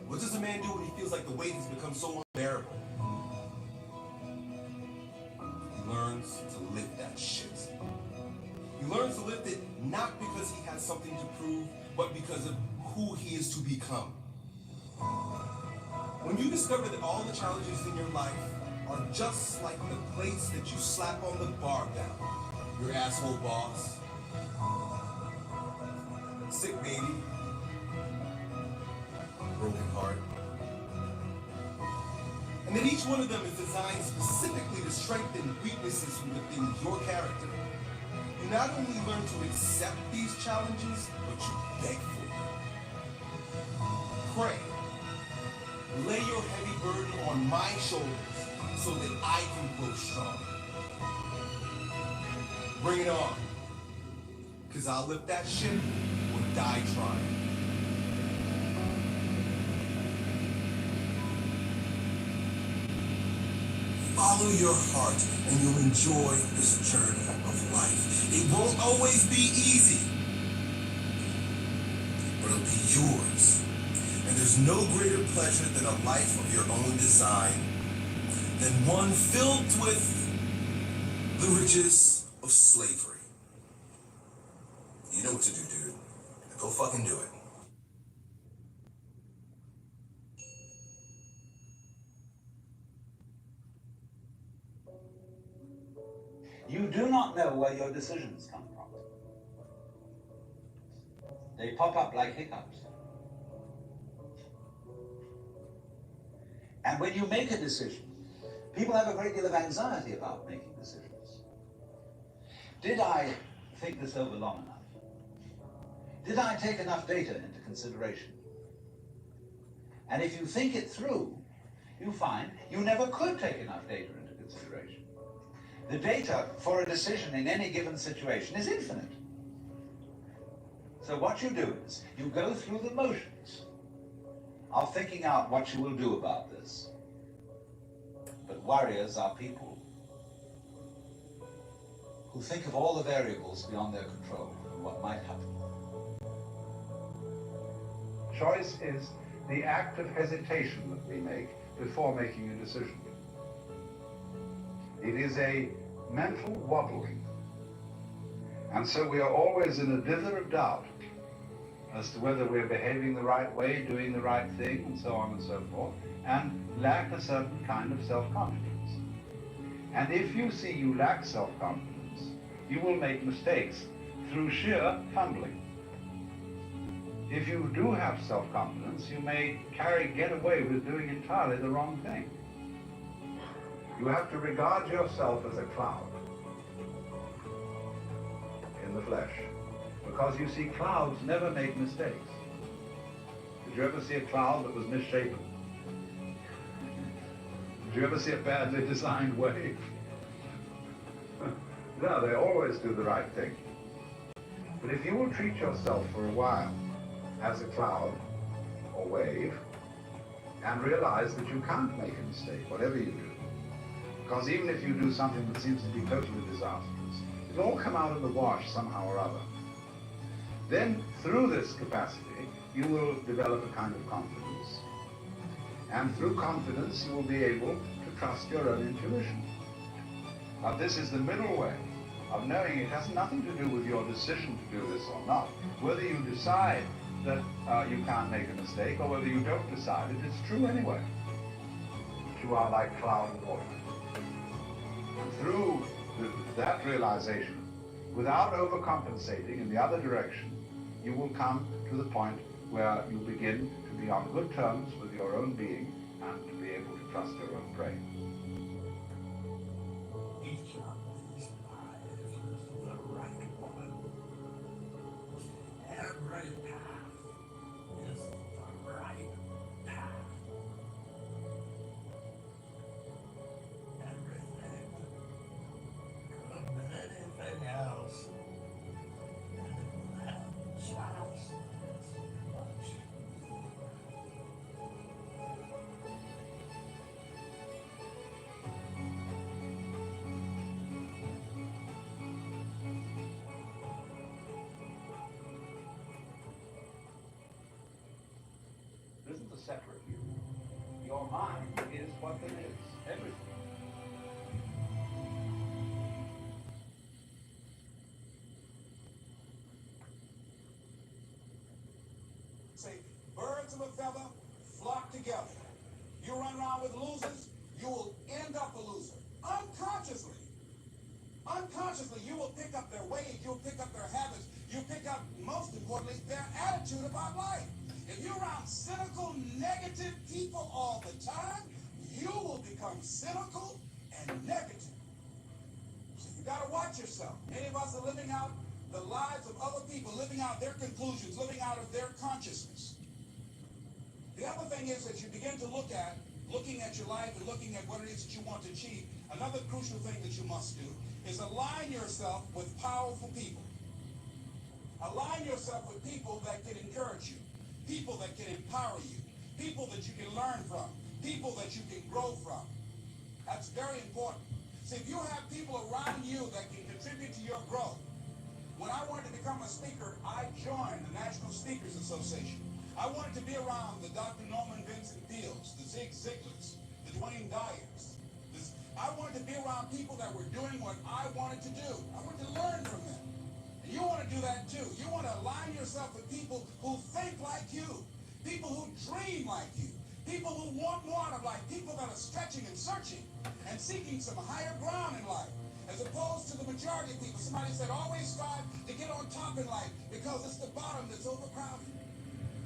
What does a man do when he feels like the weight has become so unbearable? He learns to lift that shit. He learns to lift it not because he has something to prove, but because of who he is to become. When you discover that all the challenges in your life are just like the plates that you slap on the barbell, your asshole boss, sick baby, broken heart, and then each one of them is designed specifically to strengthen weaknesses within your character. You not only learn to accept these challenges, but you beg for them. Pray. Lay your heavy burden on my shoulders so that I can grow strong. Bring it on. Because I'll lift that ship or die trying. Follow your heart and you'll enjoy this journey of life. It won't always be easy, but it'll be yours. And there's no greater pleasure than a life of your own design, than one filled with the riches of slavery. You know what to do, dude. Go fucking do it. You do not know where your decisions come from. They pop up like hiccups. And when you make a decision, people have a great deal of anxiety about making decisions. Did I think this over long enough? Did I take enough data into consideration? And if you think it through, you find you never could take enough data into consideration. The data for a decision in any given situation is infinite. So what you do is, you go through the motions of thinking out what you will do about this. But warriors are people who think of all the variables beyond their control and what might happen. Choice is the act of hesitation that we make before making a decision. It is a mental wobbling. And so we are always in a dither of doubt as to whether we're behaving the right way, doing the right thing, and so on and so forth, and lack a certain kind of self-confidence. And if you see you lack self-confidence, you will make mistakes through sheer fumbling. If you do have self-confidence, you may get away with doing entirely the wrong thing. You have to regard yourself as a cloud in the flesh. Because you see, clouds never make mistakes. Did you ever see a cloud that was misshapen? Did you ever see a badly designed wave? No, they always do the right thing. But if you will treat yourself for a while as a cloud or wave and realize that you can't make a mistake, whatever you do, because even if you do something that seems to be totally disastrous, it'll all come out in the wash somehow or other. Then, through this capacity, you will develop a kind of confidence. And through confidence, you will be able to trust your own intuition. But this is the middle way of knowing it has nothing to do with your decision to do this or not. Whether you decide that you can't make a mistake or whether you don't decide it, it's true anyway. You are like cloud and water. And through that realization, without overcompensating in the other direction, you will come to the point where you begin to be on good terms with your own being and to be able to trust your own prey. Each of these lives is the right one. Every path is the right path. Everything could have been anything else. There isn't a separate you. Your mind is what it is. Everything. Say, birds of a feather flock together. You run around with losers, you will end up a loser. Unconsciously. Unconsciously, you will pick up their ways, you'll pick up their habits, you'll pick up, most importantly, their attitude about life. If you're around cynical, negative people all the time, you will become cynical and negative. So you gotta watch yourself. Many of us are living out the lives of other people, living out their conclusions, living out of their consciousness. The other thing is that you begin to looking at your life and looking at what it is that you want to achieve, another crucial thing that you must do is align yourself with powerful people. Align yourself with people that can encourage you, people that can empower you, people that you can learn from, people that you can grow from. That's very important. See, if you have people around you that can contribute to your growth. When I wanted to become a speaker, I joined the National Speakers Association. I wanted to be around the Dr. Norman Vincent Peales, the Zig Ziglars, the Dwayne Dyers. I wanted to be around people that were doing what I wanted to do. I wanted to learn from them. And you want to do that too. You want to align yourself with people who think like you, people who dream like you, people who want more out of life, people that are stretching and searching and seeking some higher ground in life. As opposed to the majority of people. Somebody said, always strive to get on top in life because it's the bottom that's overcrowded.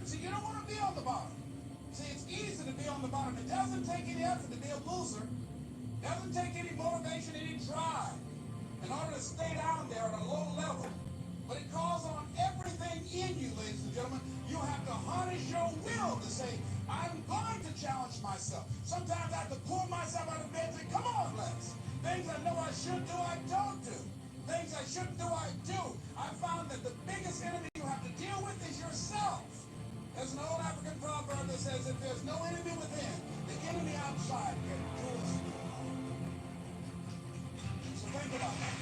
See, you don't want to be on the bottom. See, it's easy to be on the bottom. It doesn't take any effort to be a loser. It doesn't take any motivation, any drive in order to stay down there at a low level. But it calls on everything in you, ladies and gentlemen. You have to harness your will to say, I'm going to challenge myself. Sometimes I have to pull myself out of bed and say, come on, Lex. Things I know I should do, I don't do. Things I shouldn't do, I do. I found that the biggest enemy you have to deal with is yourself. There's an old African proverb that says, if there's no enemy within, the enemy outside can do us. So think about that.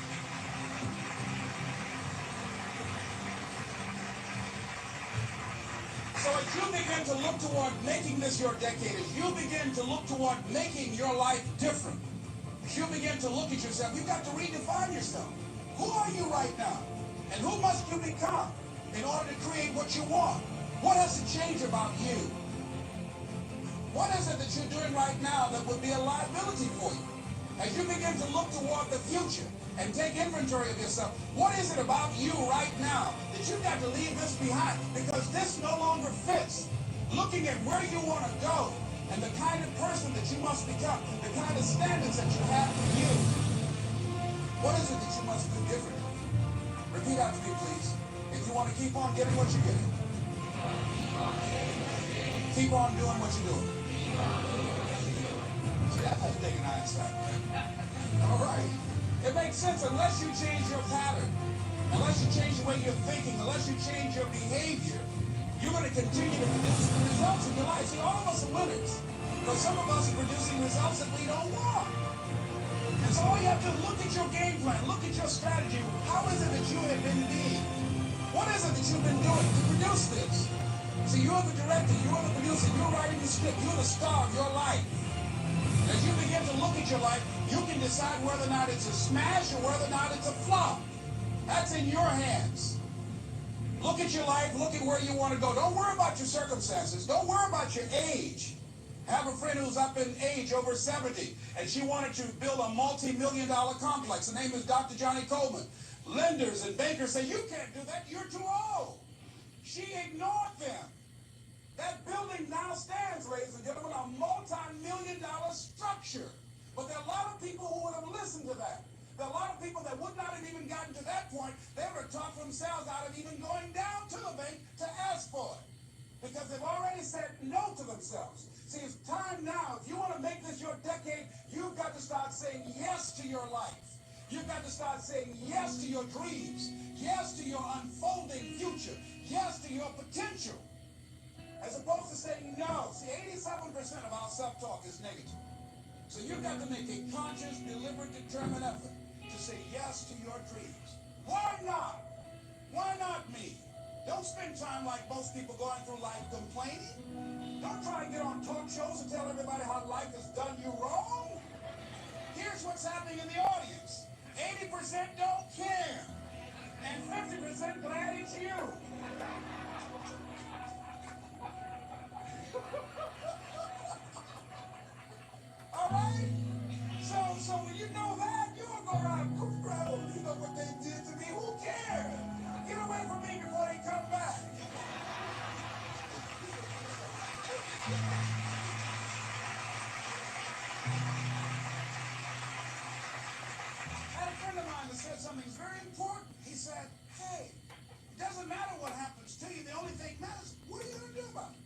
So as you begin to look toward making this your decade, as you begin to look toward making your life different, as you begin to look at yourself, you've got to redefine yourself. Who are you right now? And who must you become in order to create what you want? What has to change about you? What is it that you're doing right now that would be a liability for you? As you begin to look toward the future and take inventory of yourself, what is it about you right now that you've got to leave this behind? Because this no longer fits. Looking at where you want to go and the kind of person that you must become, the kind of standards that you have for you. What is it that you must do differently? Repeat after me, please. If you want to keep on getting what you're getting. Keep on doing what you're doing. See, that's how you take an Einstein. All right. It makes sense unless you change your pattern, unless you change the way you're thinking, unless you change your behavior, you're going to continue to produce the results in your life. See, all of us are winners. But some of us are producing results that we don't want. And so all you have to do, look at your game plan, look at your strategy. How is it that you have been being? What is it that you've been doing to produce this? See, you're the director, you're the producer, you're writing the script, you're the star of your life. As you begin to look at your life, you can decide whether or not it's a smash or whether or not it's a flop. That's in your hands. Look at your life, look at where you want to go. Don't worry about your circumstances. Don't worry about your age. I have a friend who's up in age, over 70, and she wanted to build a multi-million-dollar complex. The name is Dr. Johnny Coleman. Lenders and bankers say, you can't do that, you're too old. She ignored them. That building now stands, ladies and gentlemen, a multi-million-dollar structure. But there are a lot of people who would have listened to that. There are a lot of people that would not have even gotten to that point. They would have talked themselves out of even going down to the bank to ask for it. Because they've already said no to themselves. See, it's time now. If you want to make this your decade, you've got to start saying yes to your life. You've got to start saying yes to your dreams. Yes to your unfolding future. Yes to your potential. As opposed to saying no. See, 87% of our self-talk is negative. So you've got to make a conscious, deliberate, determined effort to say yes to your dreams. Why not? Why not me? Don't spend time like most people going through life complaining. Don't try and get on talk shows and tell everybody how life has done you wrong. Here's what's happening in the audience. 80% don't care. And 50% glad it's you. All right? So when you know that, you don't go around goofing around. You know what they did to me. Who cares? Get away from me before they come back. I had a friend of mine that said something very important. He said, hey, it doesn't matter what happens to you. The only thing matters, what are you going to do about it?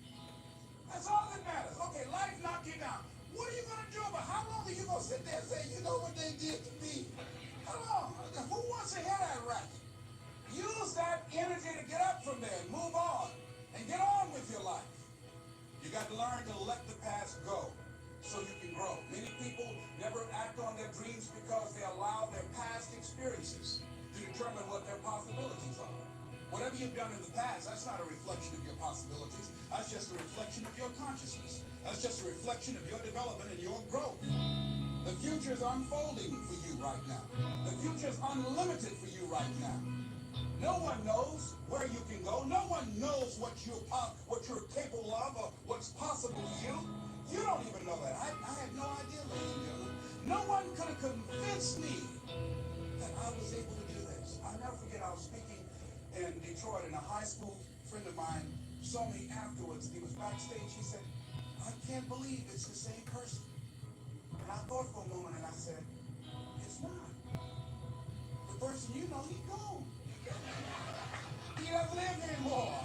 That's all that matters. Okay, life knocked you down. What are you going to do about it? How long are you going to sit there and say, you know what they did to me? How long? Who wants to hear that racket? Use that energy to get up from there and move on and get on with your life. You got to learn to let the past go so you can grow. Many people never act on their dreams because they allow their past experiences to determine what their possibilities are. Whatever you've done in the past, that's not a reflection of your possibilities. That's just a reflection of your consciousness. That's just a reflection of your development and your growth. The future is unfolding for you right now. The future is unlimited for you right now. No one knows where you can go. No one knows what you're capable of or what's possible to you. You don't even know that. I had no idea, ladies and gentlemen. No one could have convinced me that I was able to do this. I'll never forget, I was speaking in Detroit, and a high school friend of mine saw me afterwards. He was backstage. He said, I can't believe it's the same person. And I thought for a moment, and I said, it's not. The person you know, he's gone. He doesn't live anymore.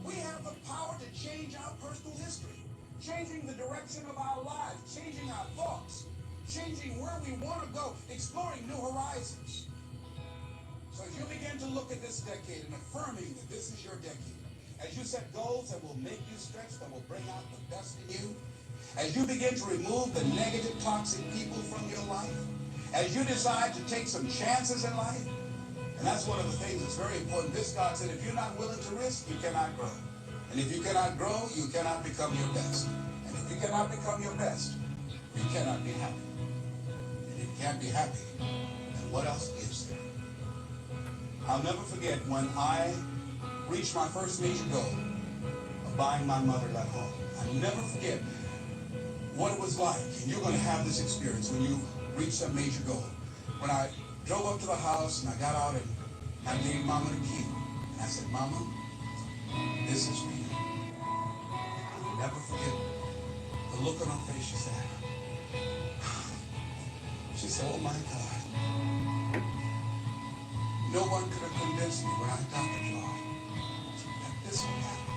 We have the power to change our personal history, changing the direction of our lives, changing our thoughts, changing where we want to go, exploring new horizons. So as you begin to look at this decade and affirming that this is your decade, as you set goals that will make you stretch, that will bring out the best in you, as you begin to remove the negative, toxic people from your life, as you decide to take some chances in life, and that's one of the things that's very important. This God said, if you're not willing to risk, you cannot grow. And if you cannot grow, you cannot become your best. And if you cannot become your best, you cannot be happy. And if you can't be happy, then what else is there? I'll never forget when I reached my first major goal of buying my mother that home. I'll never forget what it was like. And you're going to have this experience when you reach some major goal. When I drove up to the house and I got out and I gave Mama the key. And I said, Mama, this is for you. I'll never forget the look on her face. She said, oh my God. No one could have convinced me when I got the job that this would happen.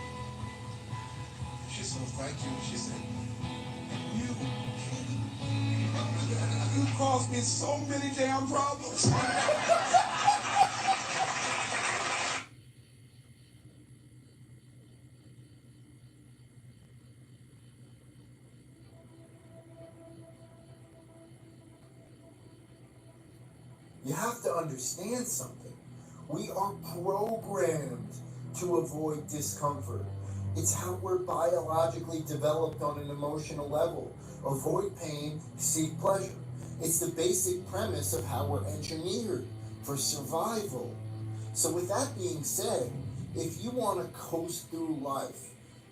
She said, oh, thank you. She said, you caused me so many damn problems. You have to understand something. We are programmed to avoid discomfort. It's how we're biologically developed on an emotional level. Avoid pain, seek pleasure. It's the basic premise of how we're engineered for survival. So with that being said, if you want to coast through life,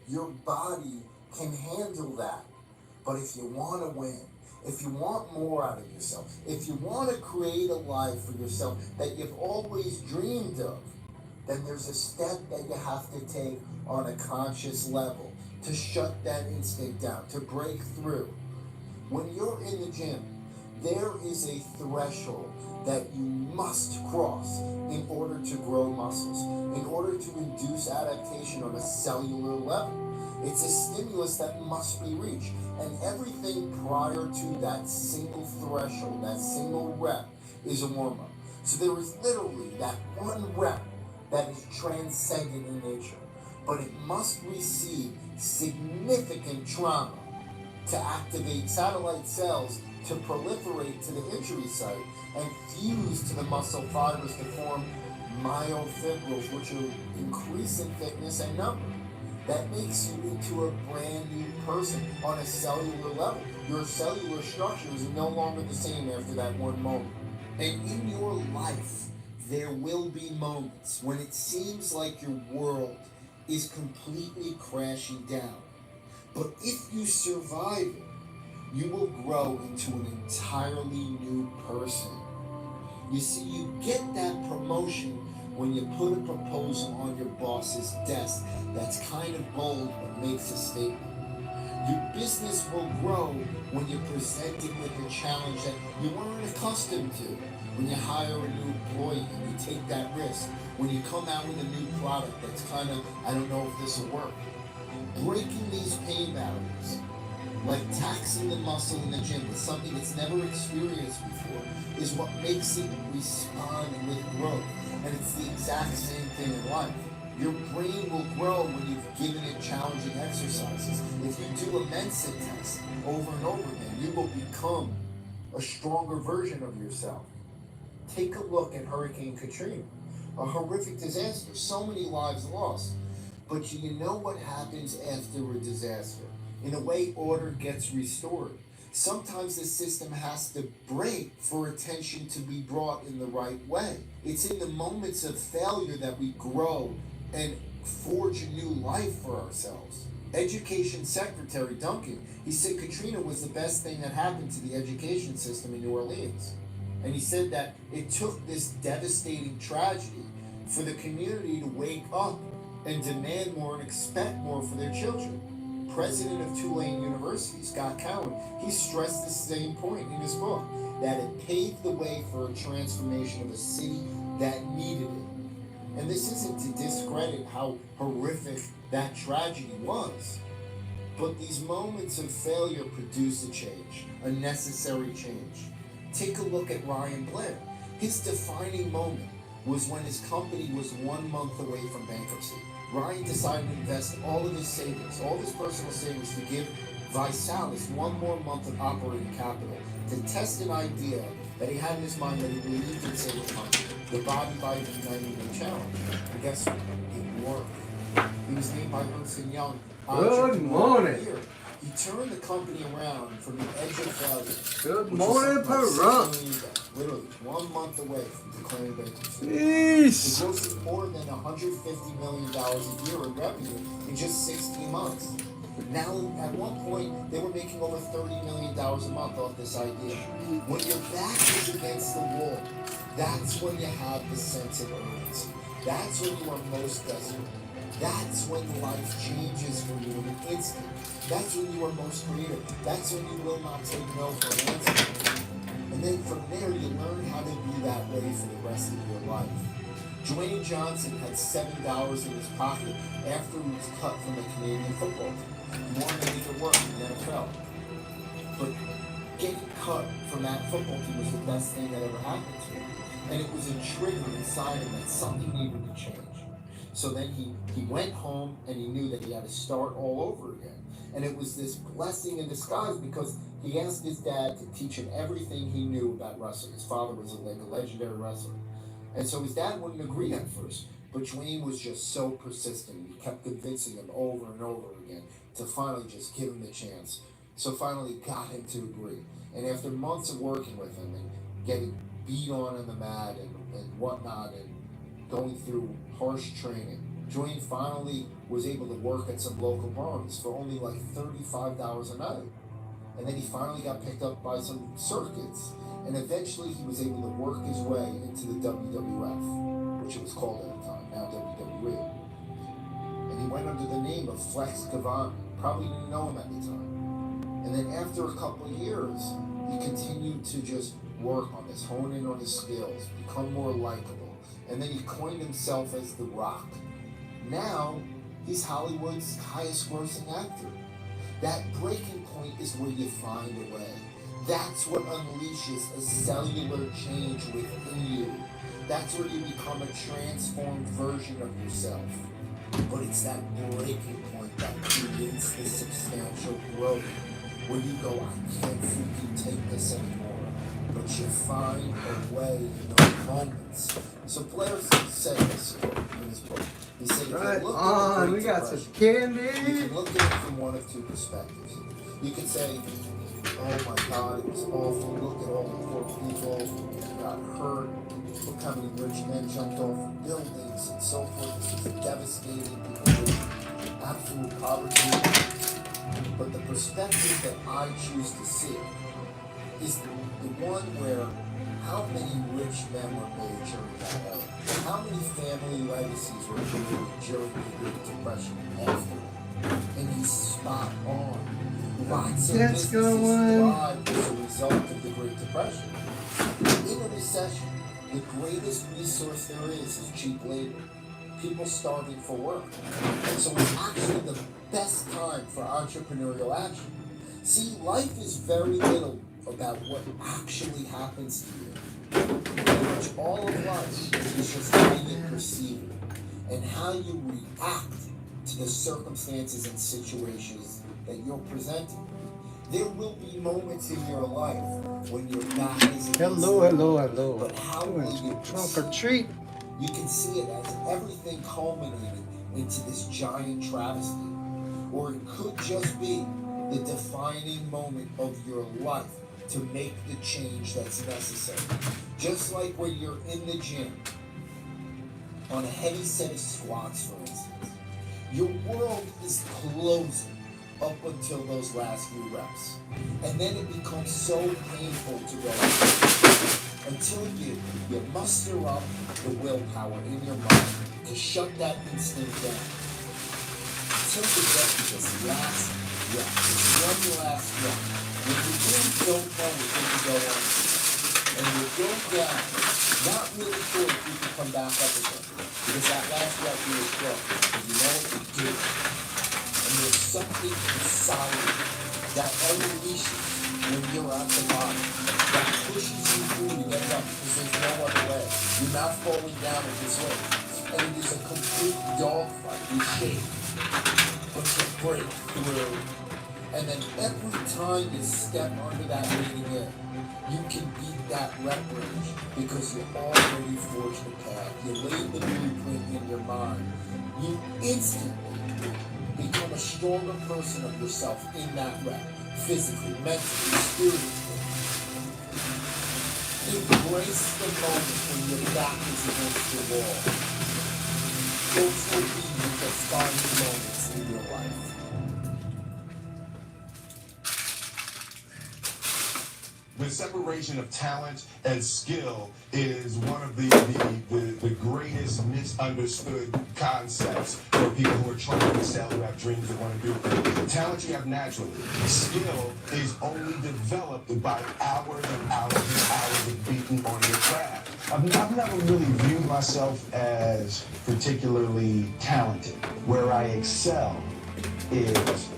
your body can handle that. But if you want to win, if you want more out of yourself, if you want to create a life for yourself that you've always dreamed of, then there's a step that you have to take on a conscious level to shut that instinct down, to break through. When you're in the gym, there is a threshold that you must cross in order to grow muscles, in order to induce adaptation on a cellular level. It's a stimulus that must be reached, and everything prior to that single threshold, that single rep, is a warm-up. So there is literally that one rep that is transcendent in nature, but it must receive significant trauma to activate satellite cells to proliferate to the injury site and fuse to the muscle fibers to form myofibrils, which are increase in thickness and number. That makes you into a brand new person on a cellular level. Your cellular structure is no longer the same after that one moment. And in your life, there will be moments when it seems like your world is completely crashing down. But if you survive it, you will grow into an entirely new person. You see, you get that promotion when you put a proposal on your boss's desk that's kind of bold but makes a statement. Your business will grow when you're presented with a challenge that you weren't accustomed to. When you hire a new employee and you take that risk. When you come out with a new product that's kind of, I don't know if this will work. Breaking these pain barriers, like taxing the muscle in the gym with something it's never experienced before, is what makes it respond with growth. And it's the exact same thing in life. Your brain will grow when you've given it challenging exercises. If you do a Mensa test over and over again, you will become a stronger version of yourself. Take a look at Hurricane Katrina, a horrific disaster, so many lives lost. But you know what happens after a disaster? In a way, order gets restored. Sometimes the system has to break for attention to be brought in the right way. It's in the moments of failure that we grow and forge a new life for ourselves. Education Secretary Duncan, he said Katrina was the best thing that happened to the education system in New Orleans. And he said that it took this devastating tragedy for the community to wake up and demand more and expect more for their children. President of Tulane University, Scott Cowan, he stressed the same point in his book, that it paved the way for a transformation of a city that needed it. And this isn't to discredit how horrific that tragedy was, but these moments of failure produce a change, a necessary change. Take a look at Ryan Blair. His defining moment was when his company was 1 month away from bankruptcy. Ryan decided to invest all of his savings, all of his personal savings, to give Visalis 1 more month of operating capital to test an idea that he had in his mind that he believed would save his money, the Bobby Biden 90-day challenge. And guess what? It worked. He was named by Ernst & Young Good morning. He turned the company around from the edge of failure. Good morning, Pahrump. Literally 1 month away from declaring bankruptcy. Jeez. It grossed more than $150 million a year in revenue in just 16 months. Now, at one point, they were making over $30 million a month off this idea. When your back is against the wall, that's when you have the sense of urgency. That's when you are most desperate. That's when life changes for you in an instant. That's when you are most creative. That's when you will not take no for an answer. And then from there, you learn how to be that way for the rest of your life. Dwayne Johnson had $7 in his pocket after he was cut from the Canadian football team. He wanted to make it work in the NFL. But getting cut from that football team was the best thing that ever happened to him. And it was a trigger inside him that something needed to change. So then he went home and he knew that he had to start all over again. And it was this blessing in disguise because he asked his dad to teach him everything he knew about wrestling. His father was a legendary wrestler. And so his dad wouldn't agree at first. But Dwayne was just so persistent. He kept convincing him over and over again to finally just give him the chance. So finally got him to agree. And after months of working with him and getting beat on the mat and whatnot and going through harsh training, Dwayne finally was able to work at some local bars for only like $35 a night. And then he finally got picked up by some circuits. And eventually he was able to work his way into the WWF, which it was called at the time, now WWE. And he went under the name of Flex Cavani. Probably didn't know him at the time. And then after a couple of years, he continued to just work on this, hone in on his skills, become more likable. And then he coined himself as The Rock. Now, he's Hollywood's highest grossing actor. That breaking point is where you find a way. That's what unleashes a cellular change within you. That's where you become a transformed version of yourself. But it's that breaking point that creates the substantial growth where you go, I can't freaking take this anymore. But you find a way in those moments. So Blair said this in his book. He said, right on, we got some candy. You can look at it from one of two perspectives. You can say, oh my God, it was awful. Look at all the poor people who got hurt. Look how many rich men jumped off buildings and so forth. This is devastating. People live in absolute poverty. But the perspective that I choose to see is the one where how many rich men were made during that era? How many family legacies were created during the Great Depression and after? And he's spot on. Lots of businesses thrived as a result of the Great Depression. In a recession, the greatest resource there is cheap labor. People starving for work. And so it's actually the best time for entrepreneurial action. See, life is very little about what actually happens to you. Pretty much all of life is just how you perceive it and how you react to the circumstances and situations that you're presented. There will be moments in your life when your back is against Hello. But how will you trunk or treat? You can see it as everything culminated into this giant travesty. Or it could just be the defining moment of your life to make the change that's necessary. Just like when you're in the gym on a heavy set of squats, for instance, your world is closing up until those last few reps. And then it becomes so painful to go. until you muster up the willpower in your mind to shut that instinct down. Until you get to this last breath, this one last breath, when you really don't know what to go on, and you go down, not really sure if you can come back up again, because that last breath really strong, because you know what to do. And there's something inside you that unleashes when you're at the bottom, that pushes you through to get up, because there's no other way. You're not falling down in this way. And it is a complete dogfight. You shake, but you break through. And then every time you step under that leading in, you can beat that rep range because you already forged the path. You laid the blueprint in your mind. You instantly become a stronger person of yourself in that rep. Physically, mentally, spiritually. Embrace the moment when your back is against the wall. Those will be the defining moments in your life. The separation of talent and skill is one of the greatest misunderstood concepts for people who are trying to excel, who have dreams they want to do. Talent you have naturally. Skill is only developed by hours and hours and hours of beating on your craft. I've never really viewed myself as particularly talented. Where I excel is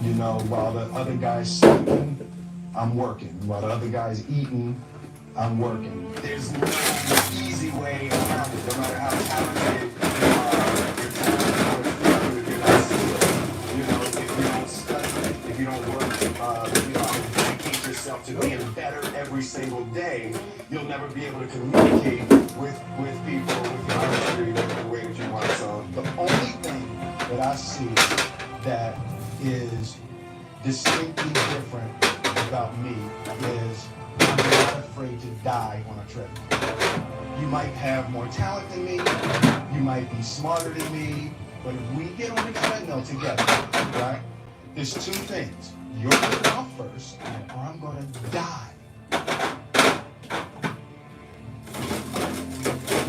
you know, while the other guy's sleeping, I'm working. While the other guy's eating, I'm working. There's no easy way around it. No matter how talented you are, you're talented if you're not skilled. You know, if you don't study, if you don't work, if you don't dedicate yourself to being better every single day, you'll never be able to communicate with people, with your industry, the way that you want. So the only thing that I see that is distinctly different about me is I'm not afraid to die on a trip. You might have more talent than me, you might be smarter than me, but if we get on the treadmill together, right, there's two things. You're going to go first, or I'm going to die.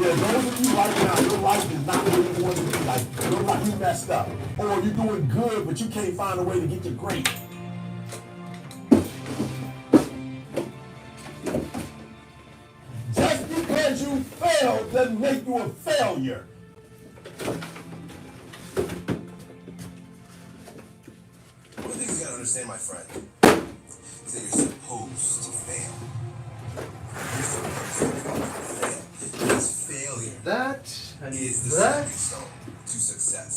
Yeah, those of you right now, your life is not where you want to be. Like, your life, you messed up. Or you're doing good, but you can't find a way to get to great. Just because you failed doesn't make you a failure. One of the things you gotta understand, my friend, is that you're supposed to fail. You're supposed to fail. Because failure is the stepping stone to success.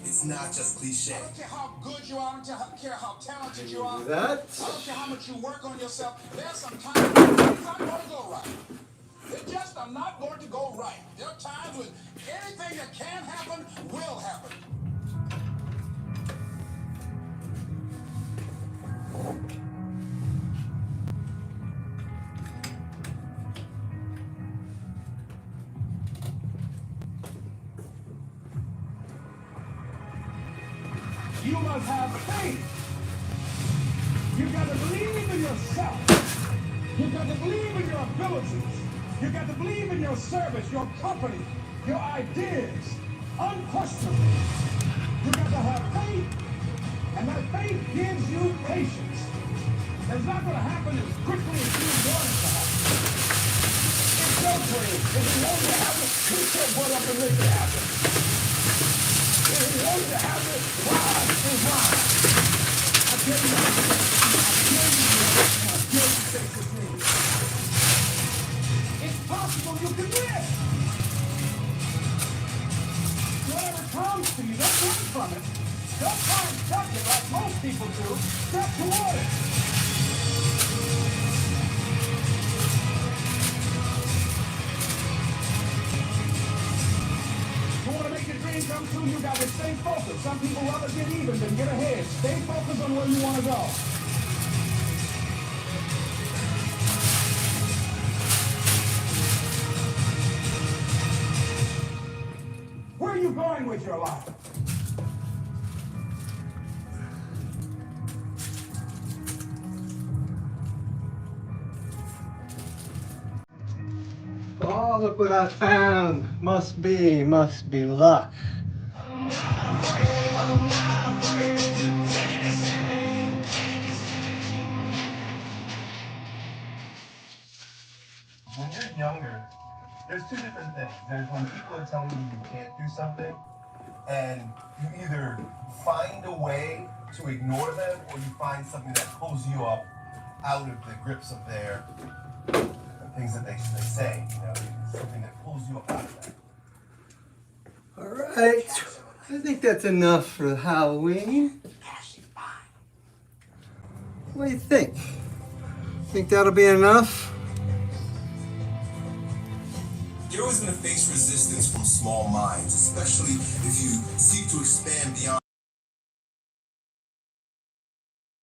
It's not just cliche. I don't care how good you are, I don't care how talented you are. I don't care how much you work on yourself. There's some times when things aren't going to go right. They just are not going to go right. There are times when anything that can happen will happen. You must have faith. You got to believe in yourself. You got to believe in your abilities. You got to believe in your service, your company, your ideas, unquestionably. You got to have faith, and that faith gives you patience. It's not going to happen as quickly as you want it to happen. It's your dream. If you want it to happen, put your butt up and make it happen. If you want it to happen, rise and rise. I tell you, take with me. It's possible you can win. Whatever comes to you, don't run from it. Don't try and duck it like most people do. Step toward it. You want to make your dream come true, you got to stay focused. Some people rather get even than get ahead. Stay focused on where you want to go. Where are you going with your life? Oh, look what I found. Must be luck. When you're younger, there's two different things. There's when people are telling you you can't do something, and you either find a way to ignore them, or you find something that pulls you up out of the grips of their things that they say. You know, something that pulls you up out of that. All right. I think that's enough for Halloween. What do you think? Think that'll be enough? You're always going to face resistance from small minds, especially if you